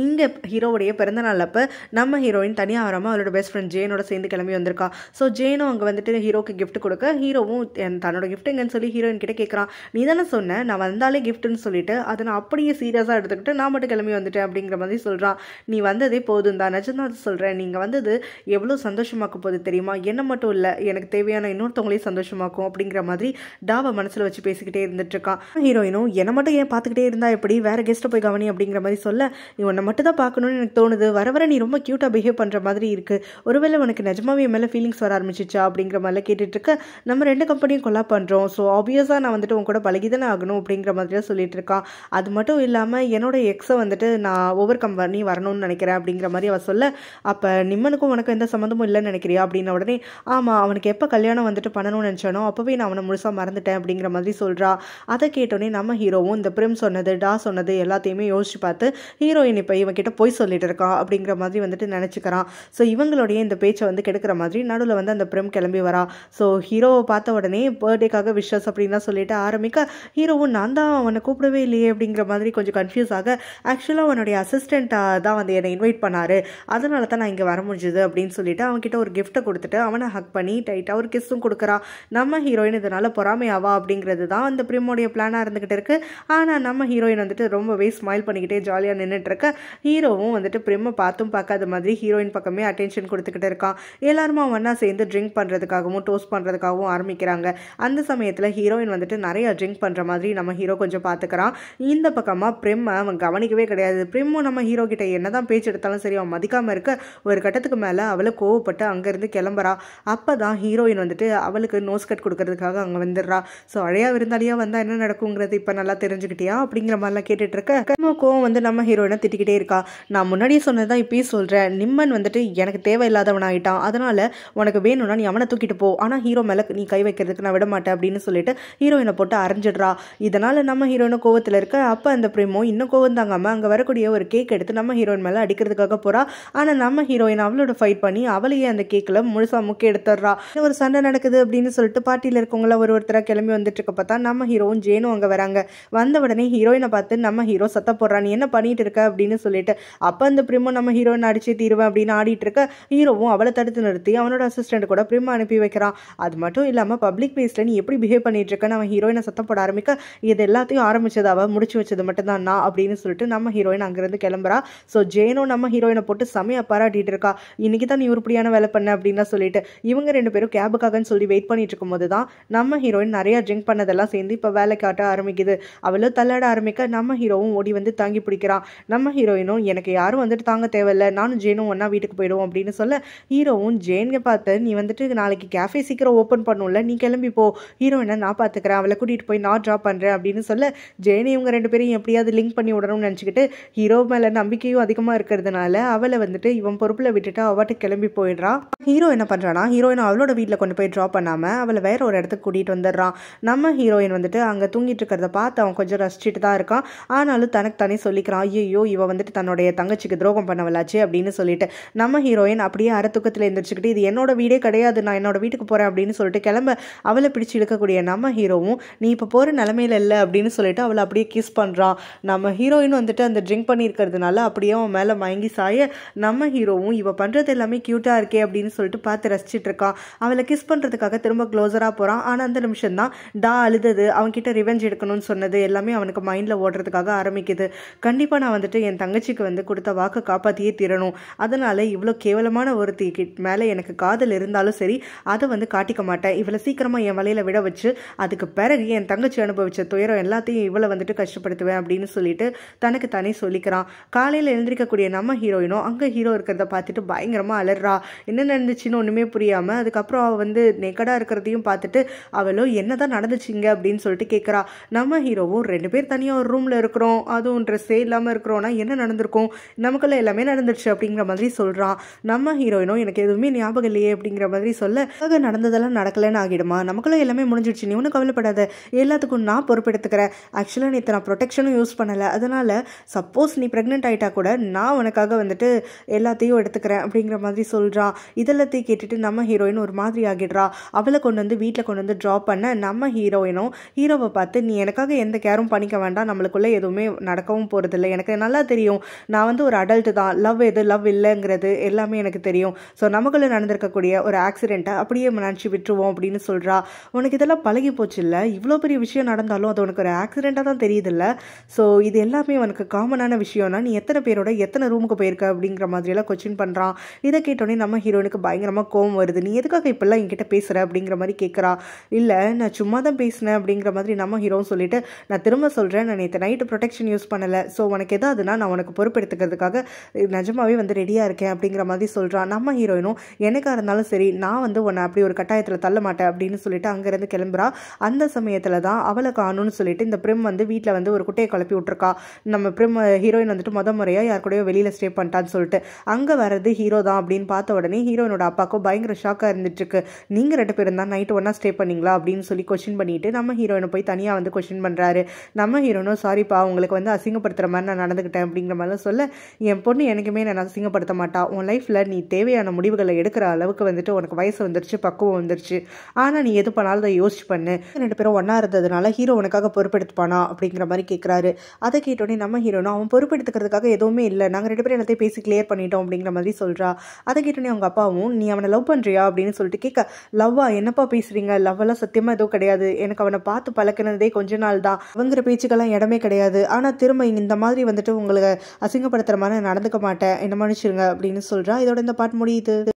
இங்கே ஹீரோவுடைய பிறந்தநாள் அப்போ நம்ம ஹீரோயின் தனியாக வராமல் அவளோட பெஸ்ட் ஃப்ரெண்ட் ஜேனோட சேர்ந்து கிளம்பி வந்திருக்கா. ஸோ ஜேனும் அங்கே வந்துட்டு ஹீரோக்கு கிஃப்ட் கொடுக்க, ஹீரோவும் தன்னோட கிஃப்ட் எங்கன்னு சொல்லி ஹீரோயின் கிட்ட கேட்குறான். நீ தானே சொன்னேன் நான் வந்தாலே கிஃப்ட்னு சொல்லிட்டு, அதை நான் அப்படியே சீரியஸாக எடுத்துக்கிட்டு நான் மட்டும் கிளம்பி வந்துட்டேன் அப்படிங்கிற மாதிரி சொல்கிறான். நீ வந்ததே போதும் தான், நிஜம்தான் அது சொல்கிறேன், நீங்கள் வந்தது எவ்வளோ சந்தோஷமாக்கும் போது தெரியுமா, என்ன மட்டும் இல்லை எனக்கு தேவையான இன்னொருத்தவங்களையும் சந்தோஷமாக்கும் அப்படிங்கிற மாதிரி டாவை மனசில் வச்சு பேசிக்கிட்டே இருந்துட்டு இருக்கான். ஹீரோயினும் என்னை மட்டும் ஏன் பார்த்துக்கிட்டே இருந்தா எப்படி, வேற கெஸ்ட்டை போய் கவனி அப்படிங்கிற மாதிரி சொல்ல, நீ உன்னை மட்டும் தான் பார்க்கணும்னு எனக்கு தோணுது, வர வர நீ ரொம்ப க்யூட்டாக பிஹேவ் பண்ணுற மாதிரி இருக்குது, ஒருவேளை உனக்கு நிஜமாவே என் மேலே ஃபீலிங்ஸ் வர ஆரம்பிச்சிச்சா அப்படிங்கிற மாதிரிலாம் கேட்டுட்டு இருக்க, நம்ம 2 கம்பெனியும் கொலா பண்ணுறோம், ஸோ ஆப்வியஸாக நான் வந்துட்டு உன் கூட பழகி தானே ஆகணும் அப்படிங்கிற மாதிரிலாம் சொல்லிட்டு இருக்கான். அது மட்டும் இல்லாமல் என்னோட எக்ஸை வந்துட்டு நான் ஓவர் கம் பண்ணி வரணும்னு நினைக்கிறேன் அப்படிங்கிற மாதிரி அவள் சொல்ல, அப்போ நிம்மனுக்கும் உனக்கு எந்த சம்மந்தமும் இல்லைன்னு நினைக்கிறியா அப்படின்ன உடனே, ஆமாம் அவனுக்கு எப்போ கல்யாணம் வந்துட்டு பண்ணணும்னு நினச்சானோ அப்போவே நான் அவனை முழுசாக மறந்துட்டேன் அப்படிங்கிற மாதிரி சொல்கிறா. அதை கேட்டோன்னே நம்ம ஹீரோவும் இந்த பிரிம் பிரிம் சொன்னது சொன்னது எல்லாத்தையுமே யோசிச்சு பார்த்து ஹீரோயின் இப்போ இவன் கிட்ட போய் சொல்லிட்டு இருக்கான் அப்படிங்கிற மாதிரி வந்துட்டு நினச்சிக்கிறான். ஸோ இவங்களுடைய இந்த பேச்சை வந்து கெடுக்கிற மாதிரி நடுவில் வந்து அந்த பிரிம் கிளம்பி வரா. ஸோ ஹீரோவை பார்த்த உடனே பர்த்டேக்காக விஷஸ் அப்படின்லாம் சொல்லிட்டு ஆரம்பிக்க ஹீரோவும் நான் தான் அவனை கூப்பிடவே இல்லையே அப்படிங்கிற மாதிரி கொஞ்சம் கன்ஃபியூஸ் ஆக ஆக்சுவலாக அவனுடைய அசிஸ்டண்ட்டாக தான் வந்து என்னை இன்வைட் பண்ணாரு, அதனால தான் நான் இங்கே வர முடிஞ்சுது அப்படின்னு சொல்லிட்டு அவன்கிட்ட ஒரு கிஃப்ட்டை கொடுத்துட்டு அவனை ஹக் பண்ணி டைட்டாக ஒரு கிஸ்ஸும் கொடுக்குறா. நம்ம ஹீரோயின் இதனால பொறாமையாவா அப்படிங்கிறது தான் அந்த பிரிமோடைய பிளானாக இருந்துகிட்டு இருக்கு. ஆனால் நம்ம ஹீரோயின் வந்துட்டு ரொம்பவே ஸ்மைல் பண்ணிக்கிட்டே ஜாலியாக நின்றுட்டு இருக்க ஹீரோவும் வந்துட்டு பிரிம்மை பார்த்தும் பார்க்காத மாதிரி ஹீரோயின் பக்கமே அட்டென்ஷன் கொடுத்துக்கிட்டு இருக்கான். எல்லாருமா ஒன்றா சேர்ந்து ட்ரிங்க் பண்ணுறதுக்காகவும் டோஸ்ட் பண்ணுறதுக்காகவும் ஆரம்பிக்கிறாங்க. அந்த சமயத்தில் ஹீரோயின் வந்துட்டு நிறைய ட்ரிங்க் பண்ணுற மாதிரி நம்ம ஹீரோ கொஞ்சம் பார்த்துக்கிறான். இந்த பக்கமாக பிரிம்மை அவன் கவனிக்கவே கிடையாது. பிரிம்மும் நம்ம ஹீரோ கிட்ட என்னதான் பேச்சு எடுத்தாலும் சரி அவன் மதிக்காமல் இருக்க ஒரு கட்டத்துக்கு மேலே அவளை கோவப்பட்டு அங்கேருந்து கிளம்புறா. அப்போ தான் ஹீரோயின் வந்துட்டு அவளுக்கு நோஸ் கட் கொடுக்கறதுக்காக அங்கே வந்துடுறா. ஸோ அழையா விருந்தாளியாக வந்தால் என்ன நடக்குங்கிறது இப்போ நல்லா தெரிஞ்சுக்கிட்டியா அப்படிங்கிற மாதிரிலாம் கேட்டுட்டு இருக்க கோவம் வந்து நம்ம ஹீரோயினை திட்டிக்கிட்டே இருக்கா. நான் முன்னாடியே சொன்னதான் இப்பயும் சொல்கிறேன், நிம்மன் வந்துட்டு எனக்கு தேவையில்லாதவன் ஆகிட்டான், அதனால் உனக்கு வேணும்னா நீ அவனை தூக்கிட்டு போ, ஆனால் ஹீரோ மேலே நீ கை வைக்கிறதுக்கு நான் விட மாட்டேன் அப்படின்னு சொல்லிட்டு ஹீரோயினை போட்டு அரைஞ்சிடுறா. இதனால் நம்ம ஹீரோயினை கோவத்தில் இருக்க அப்போ அந்த பிரேமோ இன்னும் கோவம் தாங்காமல் அங்கே வரக்கூடிய ஒரு கேக் எடுத்து நம்ம ஹீரோயின் மேலே அடிக்கிறதுக்காக போகிறா. ஆனால் நம்ம ஹீரோயின் அவளோட ஃபைட் பண்ணி அவளையே அந்த கேக்கில் முழுசாக முக்கி எடுத்துடுறா. ஒரு சண்டை நடக்குது அப்படின்னு சொல்லிட்டு பார்ட்டியில் இருக்கவங்கள ஒருத்தராக கிளம்பி வந்துட்டு இருக்க பார்த்தா நம்ம ஹீரோவும் ஜேனும் அங்கே வராங்க. வந்த உடனே ஹீரோயினை பார்த்து நம்ம ஹீரோ சத்த போடுறான், நீ என்ன பண்ணிட்டு இருக்க அப்படின்னு சொல்லிட்டு. அப்போ அந்த பிரிமோ நம்ம ஹீரோயின் அடிச்சு தீருவேன் அப்படின்னு ஆடிட்டு இருக்க ஹீரோவும் அவளை தடுத்து நிறுத்தி அவனோட அசிஸ்டன்ட் கூட பிரிமோ அனுப்பி வைக்கிறான். அது மட்டும் இல்லாமல் பப்ளிக் பிளேஸில் நீ எப்படி பிஹேவ் பண்ணிட்டு இருக்கன்னு அவன் ஹீரோயினை சத்தம் போட ஆரம்பிக்க இது எல்லாத்தையும் ஆரம்பிச்சது அவள் முடிச்சு வச்சது மட்டும்தான் நான் அப்படின்னு சொல்லிட்டு நம்ம ஹீரோயின் அங்கேருந்து கிளம்புறா. ஸோ ஜேனும் நம்ம ஹீரோயினை போட்டு செமையாக பாராட்டிட்டு இருக்கா. இன்னைக்கு தான் நீ உருப்படியான வேலை பண்ண அப்படின்னு சொல்லிட்டு இவங்க ரெண்டு பேரும் கேபுக்காகன்னு சொல்லி வெயிட் பண்ணிட்டு இருக்கும்போது தான் நம்ம ஹீரோயின் நிறைய ட்ரிங்க் பண்ணதெல்லாம் சேர்ந்து இப்போ வேலை காட்ட ஆரம்பிக்குது. அவளும் தள்ளாட ஆரம்பிக்க நம்ம ஹீரோவும் ஓடி வந்து தாங்கி பிடிக்கிறான். நம்ம ஹீரோயினும் எனக்கு யாரும் வந்துட்டு தாங்க தேவையில்லை, நானும் ஜேனும் ஒன்றா வீட்டுக்கு போயிடுவோம் அப்படின்னு சொல்ல ஹீரோவும் ஜேனை பார்த்து நீ வந்துட்டு நாளைக்கு கேஃபே சீக்கிரம் ஓப்பன் பண்ணும்ல, நீ கிளம்பி போ, ஹீரோயினை நான் பார்த்துக்கிறேன், அவளை கூட்டிகிட்டு போய் நான் ட்ராப் பண்ணுறேன் அப்படின்னு சொல்ல ஜேனை இவங்க ரெண்டு பேரும் எப்படியாவது லிங்க் பண்ணி விடணும்னு நினச்சிக்கிட்டு ஹீரோ மேலே நம்பிக்கையும் அதிகமாக இருக்கிறதுனால அவளை வந்துட்டு இவன் பொறுப்பில் விட்டுட்டு அவட்டு கிளம்பி போயிடுறான். ஹீரோ என்ன பண்ணுறான்னா ஹீரோயின் அவளோட வீட்டில் கொண்டு போய் ட்ராப் பண்ணாமல் அவளை வேற ஒரு இடத்துக்கு கூட்டிகிட்டு வந்துடுறான். நம்ம ஹீரோயின் வந்துட்டு அங்கே தூங்கிட்டு இருக்கிறத பார்த்து அவன் கொஞ்சம் ரசிச்சுட்டு தான் இருக்கான். ஆனாலும் தனக்கு தானே சொல்லிக்கிறான், ஐயோ இவ வந்துட்டு தன்னுடைய தங்கச்சிக்கு துரோகம் பண்ணவளாச்சு அப்படின்னு சொல்லிட்டு. நம்ம ஹீரோயின் அப்படியே அறத்தூக்கத்தில் எந்திரிச்சுக்கிட்டு இது என்னோட வீடே கிடையாது, நான் என்னோட வீட்டுக்கு போகிறேன் அப்படின்னு சொல்லிட்டு கிளம்ப அவளை பிடிச்சி இழுக்கக்கூடிய நம்ம ஹீரோவும் நீ இப்போ போகிற நிலமையில இல்லை அப்படின்னு சொல்லிட்டு அவளை அப்படியே கிஸ் பண்ணுறான். நம்ம ஹீரோயின் வந்துட்டு அந்த ட்ரிங்க் பண்ணியிருக்கிறதுனால அப்படியே அவன் மேலே மயங்கி சாய நம்ம ஹீரோவும் இவ பண்ணுறது எல்லாமே க்யூட்டாக இருக்கே அப்படின்னு சொல்லிட்டு பார்த்து ரசிச்சுட்டு இருக்கான். அவளை கிஸ் பண்ணுறதுக்காக திரும்ப க்ளோஸராக போகிறான். ஆனால் அந்த நிமிஷம் தான் அழுதது அவன்கிட்ட ரிவெஞ்ச் எடுக்கணும்னு சொன்னது எல்லாமே அவனுக்கு மைண்டில் ஓடுறதுக்காக ஆரம்பிக்குது. கண்டிப்பாக நான் வந்துட்டு என் தங்கச்சிக்கு வந்து கொடுத்த வாக்கை காப்பாற்றியே தீரணும், அதனால் இவ்வளோ கேவலமான ஒருத்தி மேலே எனக்கு காதல் இருந்தாலும் சரி அதை வந்து காட்டிக்க மாட்டேன், இவளை சீக்கிரமாக என் வலையில் விட வச்சு அதுக்கு பிறகு என் தங்கச்சி அனுபவிச்ச துயரம் எல்லாத்தையும் இவளை வந்துட்டு கஷ்டப்படுத்துவேன் அப்படின்னு சொல்லிட்டு தனக்கு தானே சொல்லிக்கிறான். காலையில் எழுந்திரிக்கக்கூடிய நம்ம ஹீரோயினும் அங்கே ஹீரோ இருக்கிறத பார்த்துட்டு பயங்கரமாக அலறா. என்ன நடந்துச்சுன்னு ஒன்றுமே புரியாமல் அதுக்கப்புறம் அவள் வந்து நெக்கடாக இருக்கிறதையும் பார்த்துட்டு அவளோ என்னதான் நடந்துச்சுங்க அப்படின்னு சொல்லிட்டு கேட்குறா. நம்ம ஹீரோவும் ரெண்டு பேர் தனியாக ஒரு ரூமில் இருக்கிறோம், அதுவும் ட்ரெஸ்ஸே இல்லாமல் இருக்கிறோன்னா என்ன நடந்திருக்கும், நமக்குள்ள எல்லாமே நடந்துருச்சு அப்படிங்கிற மாதிரி சொல்கிறான். நம்ம ஹீரோயினும் எனக்கு எதுவுமே ஞாபகம் இல்லையே அப்படிங்கிற மாதிரி சொல்ல நடந்ததெல்லாம் நடக்கலன்னு ஆகிடுமா, நமக்குள்ள எல்லாமே முடிஞ்சிடுச்சு, நீ ஒன்றும் கவலைப்படாத, எல்லாத்துக்கும் நான் பொறுப்பெடுத்துக்கிறேன், ஆக்சுவலாக நேற்று நான் ப்ரொடெக்ஷனும் யூஸ் பண்ணலை, அதனால் சப்போஸ் நீ ப்ரெக்னென்ட் ஆகிட்டா கூட நான் உனக்காக வந்துட்டு எல்லாத்தையும் எடுத்துக்கிறேன் அப்படிங்கிற மாதிரி சொல்கிறான். இதெல்லாத்தையும் கேட்டுட்டு நம்ம ஹீரோயின் ஒரு மாதிரி ஆகிடுறா. அவளை கொண்டு வந்து வீட்டில் கொண்டு வந்து ட்ராப் பண்ண நம்ம ஹீரோயினும் ஹீரோவை பார்த்து நீ எனக்காக எந்த கேரும் பண்ணிக்க வேண்டாம், நம்மளுக்குள்ளே எதுவுமே நடக்கவும் போகிறதில்ல, எனக்கு நல்லா தெரியும், நான் வந்து ஒரு அடல்ட்டு தான், லவ் எது லவ் இல்லைங்கிறது எல்லாமே எனக்கு தெரியும், ஸோ நமக்குள்ளே நடந்திருக்கக்கூடிய ஒரு ஆக்சிடெண்ட்டை அப்படியே நினச்சி விட்டுருவோம் அப்படின்னு சொல்கிறா. உனக்கு இதெல்லாம் பழகி போச்சு இல்லை, இவ்வளோ பெரிய விஷயம் நடந்தாலும் அது உனக்கு ஒரு ஆக்சிடெண்ட்டாக தான் தெரியுதில்ல, ஸோ இது எல்லாமே உனக்கு காமனான விஷயம்னா நீ எத்தனை பேரோட எத்தனை ரூமுக்கு போயிருக்க அப்படிங்கிற மாதிரியெல்லாம் கொஸ்டின் பண்ணுறான். இதை கேட்டோடனே நம்ம ஹீரோனுக்கு பயங்கரமாக கோவம் வருது. நீ எதுக்காக இப்பெல்லாம் என்கிட்ட பேசுகிற அப்படிங்கிற மாதிரி கேட்குறா. இல்லை நான் சும்மா தான் பேசினேன் அப்படிங்கிற மாதிரி நம்ம ஹீரோவும் சொல்லிட்டு நான் திரும்ப சொல்கிறேன், நான் நேற்று நைட்டு ப்ரொடெக்ஷன் யூஸ் பண்ணலை, ஸோ உனக்கு எதாவதுன்னா நான் உனக்கு பொறுப்பெடுத்துக்கிறதுக்காக நிஜமாவே வந்து ரெடியாக இருக்கேன் அப்படிங்கிற மாதிரி சொல்கிறான். நம்ம ஹீரோயினும் எனக்காக இருந்தாலும் சரி நான் வந்து உன்னை அப்படி ஒரு கட்டாயத்தில் தள்ள மாட்டேன் அப்படின்னு சொல்லிட்டு அங்கேருந்து கிளம்புறா. அந்த சமயத்தில் தான் அவளை காணும்னு சொல்லிட்டு இந்த பிரிம் வந்து வீட்டில் வந்து ஒரு குட்டையை குழப்பி விட்டுருக்கா. நம்ம பிரிம் ஹீரோயின் வந்துட்டு முறையாக யார் கூடயோ வெளியில் ஸ்டே பண்ணிட்டான்னு சொல்லிட்டு அங்கே வர்றது ஹீரோ தான் அப்படின்னு பார்த்த உடனே ஹீரோயினோட அப்பாவுக்கும் பயங்கர ஷாக்காக இருந்துட்டுருக்கு. நீங்கள் ரெண்டு பேரும் தான் நைட்டு ஒன்றா ஸ்டே பண்ணிங்களா அப்படின்னு சொல்லி கொஸ்டின் பண்ணிட்டு நம்ம ஹீரோயினை போய் தனியாக வந்து கொஸ்டின் பண்ணுறாரு. நம்ம ஹீரோனும் சாரிப்பா உங்களுக்கு வந்து அசிங்கப்படுத்துகிற மாதிரி நான் நடந்துக்கிட்டேன் அப்படிங்கிற மாதிரிலாம் சொல்ல, என் பொண்ணு எனக்குமே நான் அசிங்கப்படுத்த மாட்டா, உன் லைஃப்பில் நீ தேவையான முடிவுகளை எடுக்கிற அளவுக்கு வந்துட்டு உனக்கு வயசு வந்துருச்சு, பக்குவம் வந்துருச்சு, ஆனால் நீ எது பண்ணாலும் அதை யோசிச்சு பண்ணு, 2 பேரும் ஒன்றா இருந்ததுனால ஹீரோ உனக்காக பொறுப்பெடுத்துப்பானா அப்படிங்கிற மாதிரி கேட்குறாரு. அதை கேட்டோடனே நம்ம ஹீரோனும் அவன் பொறுப்பெடுத்துக்கிறதுக்காக எதுவுமே இல்லை, நாங்கள் 2 பேரும் எல்லாத்தையும் பேசி கிளியர் பண்ணிட்டோம் அப்படிங்கிற மாதிரி சொல்கிறா. அதை கேட்டோடனே அவங்க அப்பாவும் நீ அவனை லவ் பண்ணுறியா அப்படின்னு சொல்லிட்டு கேட்க, லவ்வா என்னப்பா பேசுகிறீங்க, லவ்வெல்லாம் சத்தியமாக எதுவும் கிடையாது, எனக்கு அவனை பார்த்து பழக்கினதே கொஞ்ச நாள் தான், அவங்கிற பேச்சுக்கெல்லாம் இடமே கிடையாது, ஆனால் திரும்ப இந்த மாதிரி வந்துட்டு உங்களுக்கு அசிங்கப்படுத்துகிற மாதிரி நடந்துக்க மாட்டேன், என்ன மன்னிச்சிருங்க அப்படின்னு சொல்கிறா. இதோட இந்த பாட்டு முடியுது.